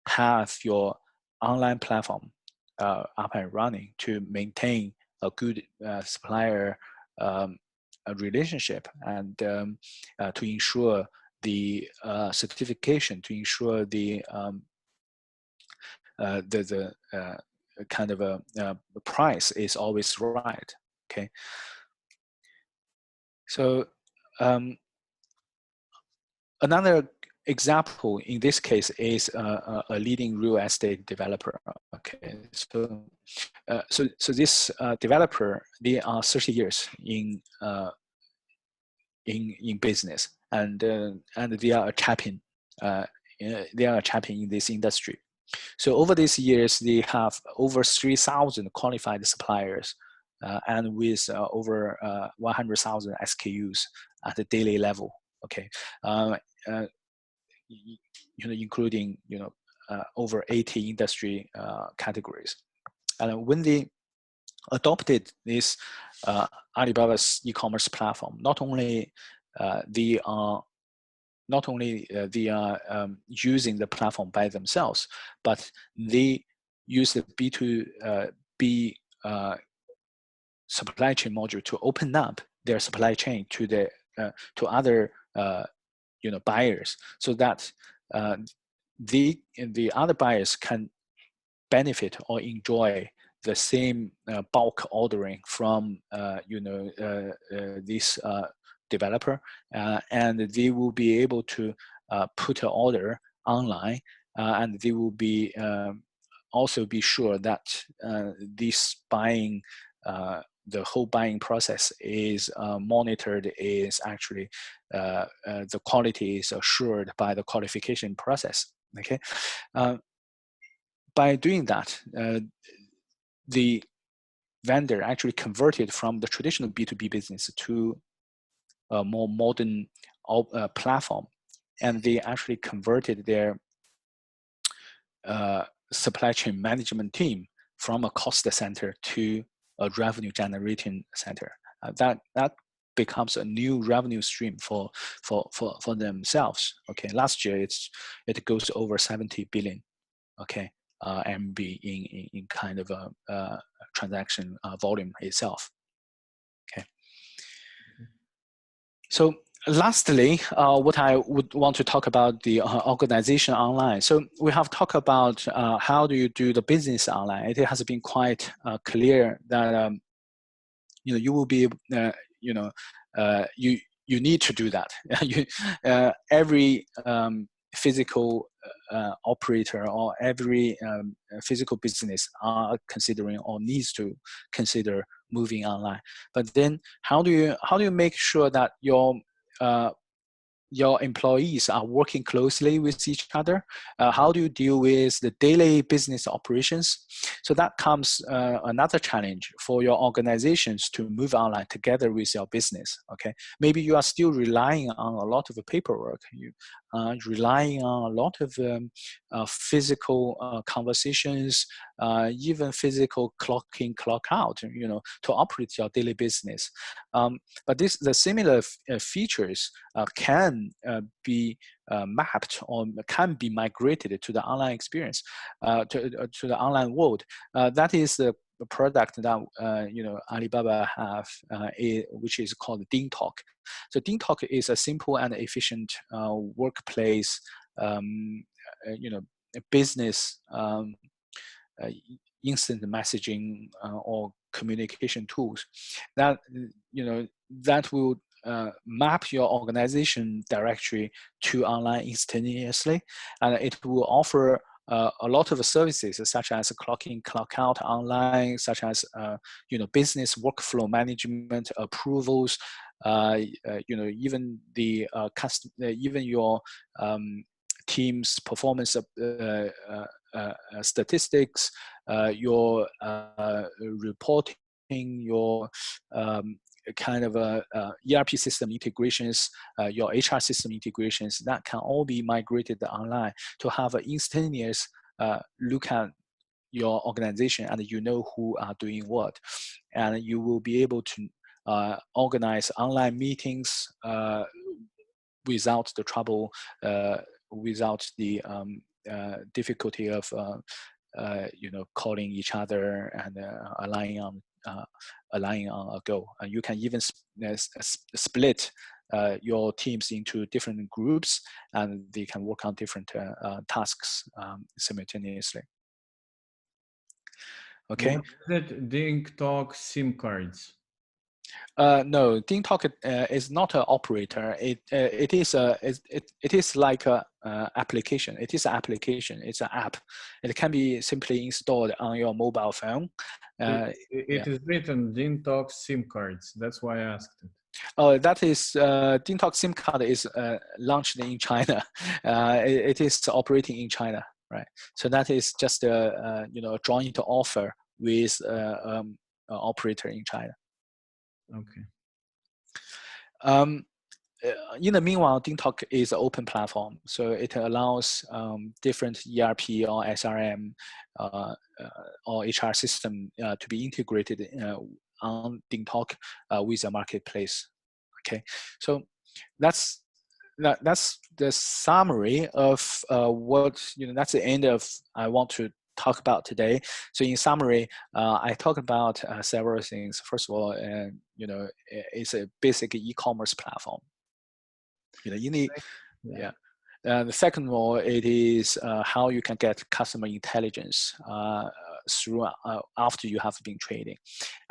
have your online platform up and running, to maintain a good supplier relationship, and to ensure the certification, to ensure the kind of a price is always right. Okay, so another example in this case is a leading real estate developer. Okay, so this developer, they are 30 years in business, and they are a champion. They are a champion in this industry. So over these years, they have over 3,000 qualified suppliers, and with over 100,000 SKUs at the daily level. Okay, including over 80 industry categories. And when they adopted this Alibaba's e-commerce platform, not only they are using the platform by themselves, but they use the B2B supply chain module to open up their supply chain to the to other buyers, so that the other buyers can benefit or enjoy the same bulk ordering from this developer, and they will be able to put an order online, and they will be also be sure that this buying the whole buying process is monitored, is actually the quality is assured by the qualification process. Okay, by doing that, the vendor actually converted from the traditional B2B business to a more modern platform, and they actually converted their supply chain management team from a cost center to a revenue generating center. That becomes a new revenue stream for themselves. Okay, last year it goes over 70 billion. Okay, MB in kind of a transaction volume itself. Okay. So lastly, what I would want to talk about the organization online. So we have talked about how do you do the business online. It has been quite clear that you will be you need to do that. Every physical operator or every physical business are considering or needs to consider moving online. But then how do you make sure that your employees are working closely with each other? How do you deal with the daily business operations? So that comes another challenge for your organizations to move online together with your business. Okay, maybe you are still relying on a lot of paperwork. You are relying on a lot of physical conversations even physical clock in, clock out, to operate your daily business. But the similar features can be mapped or can be migrated to the online experience, to the online world. That is the product that Alibaba have, which is called DingTalk. So DingTalk is a simple and efficient workplace, business instant messaging or communication tools that that will map your organization directory to online instantaneously, and it will offer a lot of services such as clock in, clock out online, such as business workflow management, approvals, even the even your team's performance statistics, your reporting, your kind of ERP system integrations, your HR system integrations, that can all be migrated online to have an instantaneous look at your organization, and who are doing what, and you will be able to organize online meetings without the trouble, without the difficulty of calling each other and aligning on a goal. And you can even split your teams into different groups, and they can work on different tasks simultaneously. Okay. What is it, DingTalk SIM cards? No, DingTalk is not an operator. It is like a application. It is an application. It's an app. It can be simply installed on your mobile phone. It is written DingTalk SIM cards. That's why I asked it. Oh, that is DingTalk SIM card is launched in China. It is operating in China, right? So that is just a joint offer with an operator in China. Okay. In the meanwhile, DingTalk is an open platform, so it allows different ERP or SRM or HR system to be integrated on DingTalk with a marketplace. Okay, so that's the summary of what that's the end of I want to talk about today. So in summary, I talked about several things. First of all, it's a basic e-commerce platform. You need, yeah. The second of all, it is how you can get customer intelligence through after you have been trading,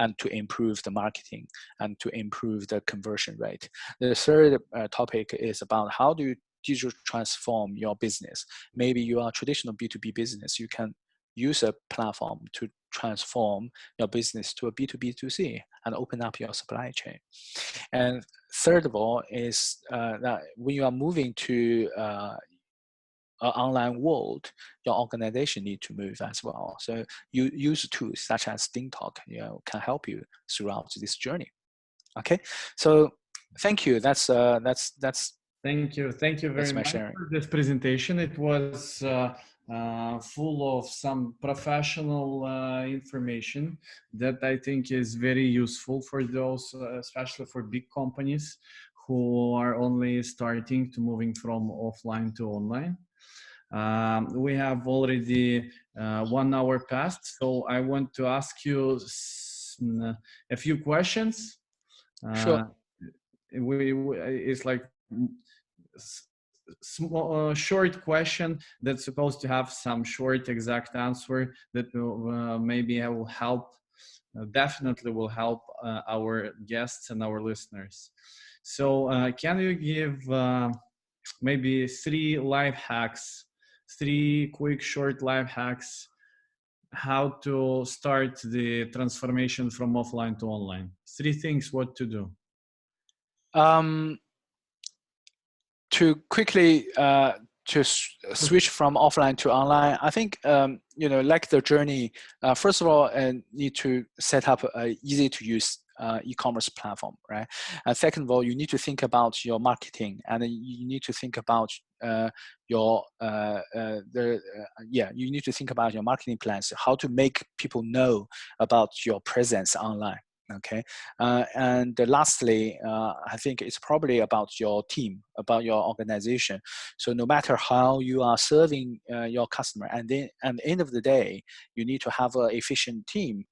and to improve the marketing and to improve the conversion rate. The third topic is about how do you digital transform your business. Maybe you are a traditional B2B business. You can use a platform to transform your business to a B2B2C and open up your supply chain. And third of all is that when you are moving to an online world, your organization need to move as well. So you use tools such as DingTalk, can help you throughout this journey. Okay, so thank you. That's Thank you very much for this presentation. It was full of some professional information that I think is very useful for those, especially for big companies who are only starting to moving from offline to online. We have already 1 hour passed, so I want to ask you a few questions. Sure. It's like small, short question that's supposed to have some short exact answer that will, maybe will help, definitely will help our guests and our listeners. So can you give maybe 3 life hacks, 3 quick short life hacks, how to start the transformation from offline to online? 3 things what to do. To quickly to switch from offline to online, I think like the journey. First of all, need to set up a easy to use e-commerce platform, right? And second of all, you need to think about your marketing, and you need to think about you need to think about your marketing plans, how to make people know about your presence online. Okay, and lastly, I think it's probably about your team, about your organization. So no matter how you are serving your customer, and then at the end of the day, you need to have an efficient team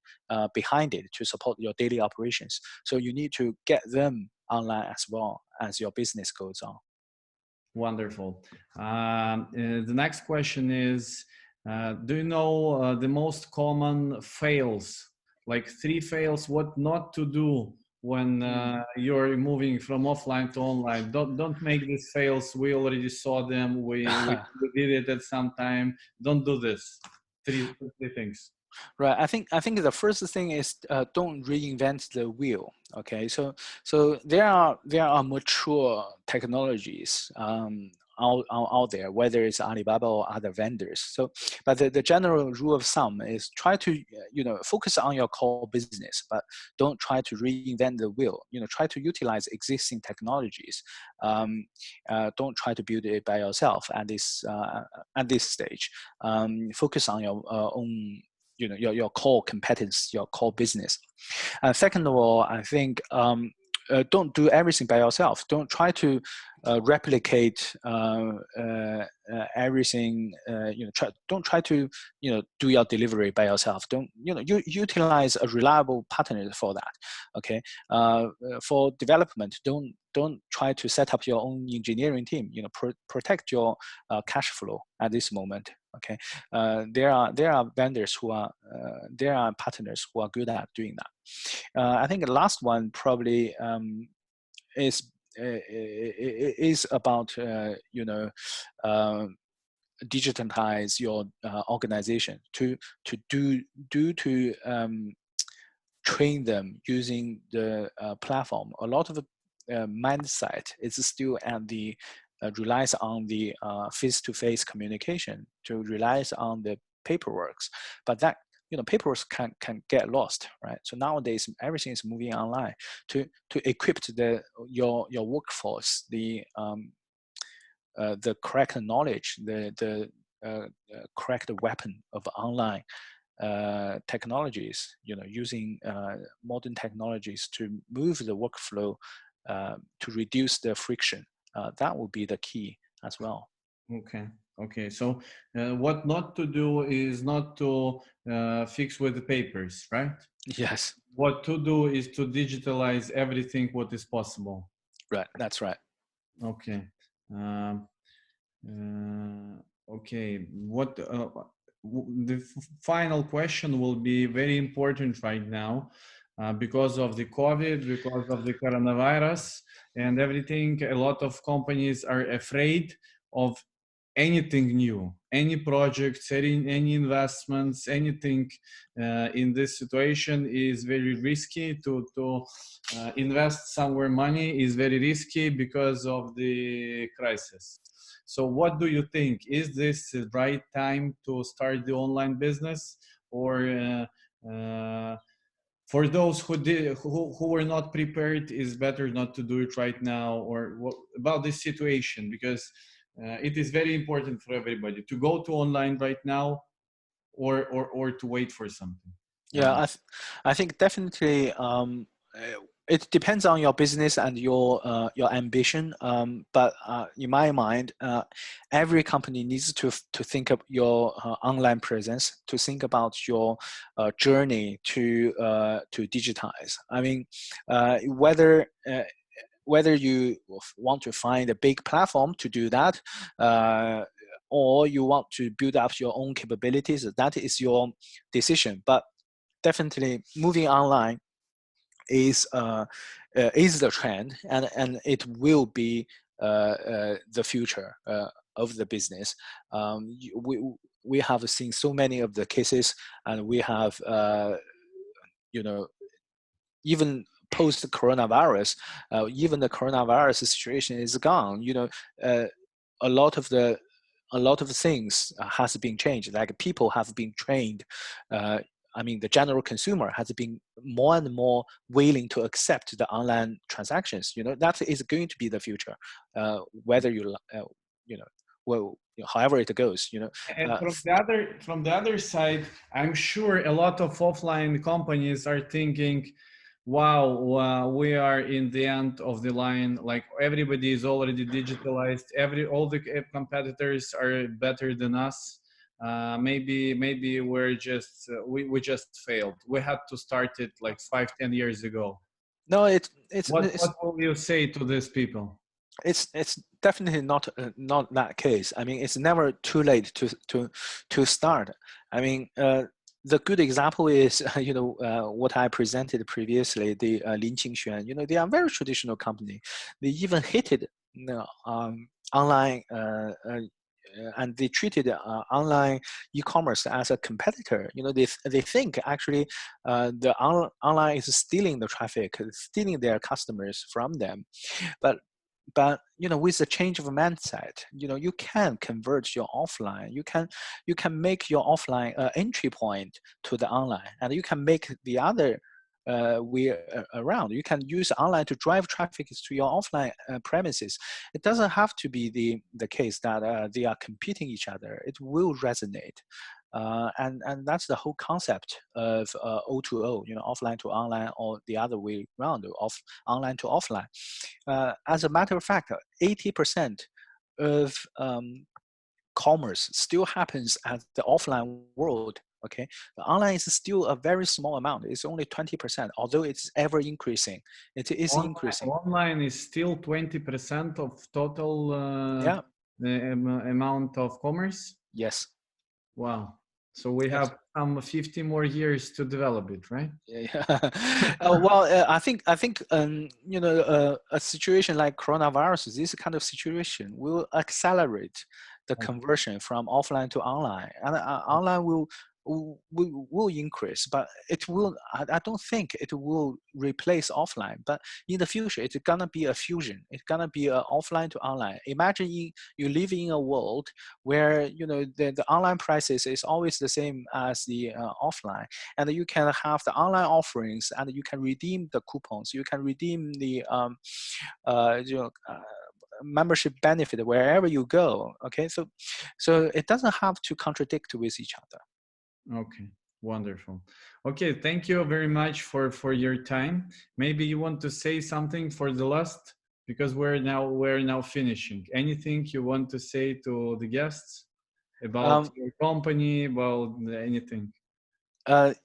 behind it to support your daily operations. So you need to get them online as well as your business goes on. Wonderful. The next question is, do you know the most common fails, like 3 fails, what not to do when you're moving from offline to online? Don't make these fails. We already saw them. We did it at some time. Don't do this. Three things. Right. I think the first thing is don't reinvent the wheel. Okay. So there are mature technologies out there, whether it's Alibaba or other vendors. So, but the general rule of thumb is try to focus on your core business, but don't try to reinvent the wheel. Try to utilize existing technologies. Don't try to build it by yourself at this stage. Focus on your own. Your core competence, your core business. Second of all, I think don't do everything by yourself. Don't try to replicate everything. Don't try to do your delivery by yourself. Don't you utilize a reliable partner for that. Okay, for development, don't try to set up your own engineering team. Protect your cash flow at this moment. Okay, there are vendors who are there are partners who are good at doing that. I think the last one probably is about digitize your organization to train them using the platform. A lot of the mindset is still at the relies on the face-to-face communication, to relies on the paperwork, but that paperwork can get lost, right? So nowadays everything is moving online to equip your workforce the correct knowledge, the correct weapon of online technologies, using modern technologies to move the workflow, to reduce the friction. That would be the key as well. Okay. So what not to do is not to fix with the papers, right? Yes. What to do is to digitalize everything what is possible. Right. That's right. Okay. Okay. What the final question will be very important right now, because of the COVID, because of the coronavirus and everything. A lot of companies are afraid of anything new, any projects, any investments, anything in this situation is very risky. To invest somewhere money is very risky because of the crisis. So what do you think? Is this the right time to start the online business, or for those who were not prepared, is better not to do it right now? Or what about this situation? Because it is very important for everybody to go to online right now, or to wait for something. Yeah, I think definitely it depends on your business and your ambition. But in my mind, every company needs to think of your online presence, to think about your journey to digitize. I mean, whether you want to find a big platform to do that, or you want to build up your own capabilities, that is your decision. But definitely moving online is the trend, and it will be the future of the business. We have seen so many of the cases, and we have even post coronavirus, even the coronavirus situation is gone. A lot of the things has been changed. Like people have been trained I mean, the general consumer has been more and more willing to accept the online transactions. That is going to be the future, whether you know, well, however it goes. And from the other side, I'm sure a lot of offline companies are thinking, wow, we are in the end of the line. Like everybody is already digitalized. All the competitors are better than us. Maybe we just failed. We had to start it like 5-10 years ago. No, What will you say to these people? It's definitely not that case. I mean, it's never too late to start. I mean, the good example is what I presented previously, the Lin Qingxuan. They are a very traditional company. They even hated online and they treated online e-commerce as a competitor. They think actually the online is stealing the traffic, stealing their customers from them. But with the change of mindset, you can convert your offline. You can make your offline entry point to the online, and you can make the other way around. You can use online to drive traffic to your offline premises. It doesn't have to be the case that they are competing each other. It will resonate. And that's the whole concept of O2O, offline to online, or the other way around, of online to offline. As a matter of fact, 80% of commerce still happens at the offline world. Okay, the online is still a very small amount. It's only 20%, although it's ever increasing. It is increasing. Online is still 20% of total Yeah. amount of commerce. Yes. Wow. So we have some 50 more years to develop it, right? Yeah. Well, I think a situation like coronavirus, this kind of situation will accelerate the conversion from offline to online, and online will increase, but it will. I don't think it will replace offline. But in the future, it's gonna be a fusion. It's gonna be a offline to online. Imagine you live in a world where the online prices is always the same as the offline, and you can have the online offerings, and you can redeem the coupons. You can redeem the membership benefit wherever you go. Okay, so it doesn't have to contradict with each other. Okay, wonderful. Okay, thank you very much for your time. Maybe you want to say something for the last, because we're now finishing. Anything you want to say to the guests about your company, about anything?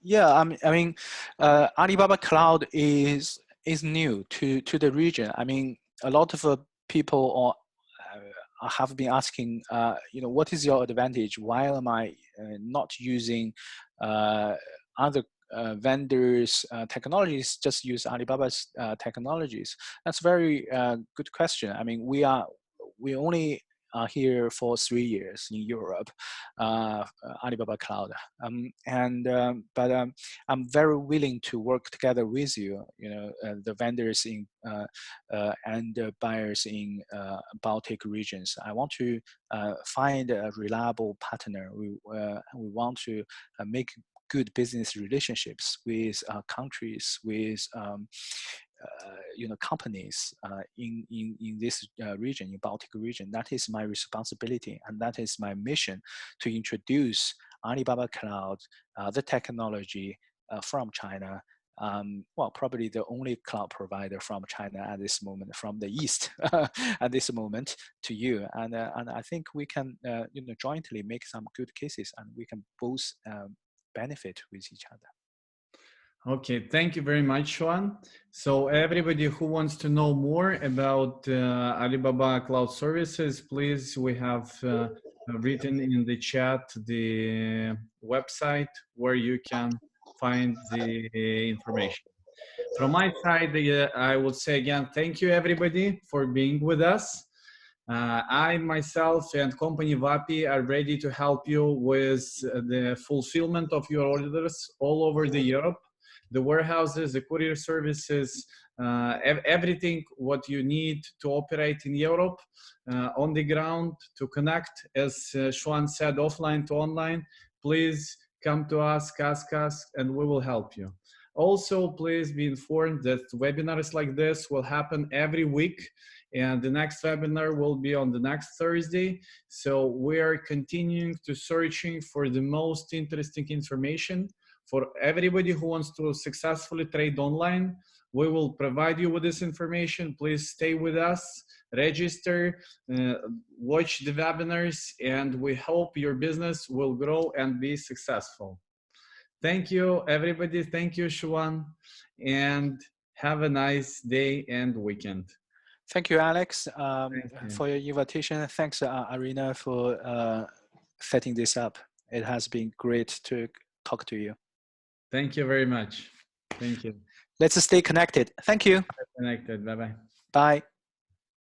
Yeah, I mean, Alibaba Cloud is new to the region. I mean, a lot of people have been asking, what is your advantage? Why am I not using other vendors' technologies? Just use Alibaba's technologies. That's a very good question. I mean, we only are here for 3 years in Europe, Alibaba Cloud, but I'm very willing to work together with you, the vendors in and buyers in Baltic regions. I want to find a reliable partner. We want to make good business relationships with countries, with companies in this region, in Baltic region. That is my responsibility, and that is my mission, to introduce Alibaba Cloud, the technology from China. Well, probably the only cloud provider from China at this moment, from the East at this moment, to you. And I think we can jointly make some good cases, and we can both benefit with each other. Okay, thank you very much, Xuan. So everybody who wants to know more about Alibaba Cloud Services, please, we have written in the chat the website where you can find the information. From my side, I would say again, thank you everybody for being with us. I myself and company WAPI are ready to help you with the fulfillment of your orders all over the Europe. The warehouses, the courier services, everything what you need to operate in Europe on the ground to connect, as Xuan said, offline to online. Please come to us, ask us, and we will help you. Also, please be informed that webinars like this will happen every week, and the next webinar will be on the next Thursday. So we are continuing to searching for the most interesting information for everybody who wants to successfully trade online. We will provide you with this information. Please stay with us, register, watch the webinars, and we hope your business will grow and be successful. Thank you, everybody. Thank you, Xuan, and have a nice day and weekend. Thank you, Alex, Thank you. for your invitation. Thanks, Arena, for setting this up. It has been great to talk to you. Thank you very much. Thank you. Let's stay connected. Thank you. Connected. Bye-bye. Bye.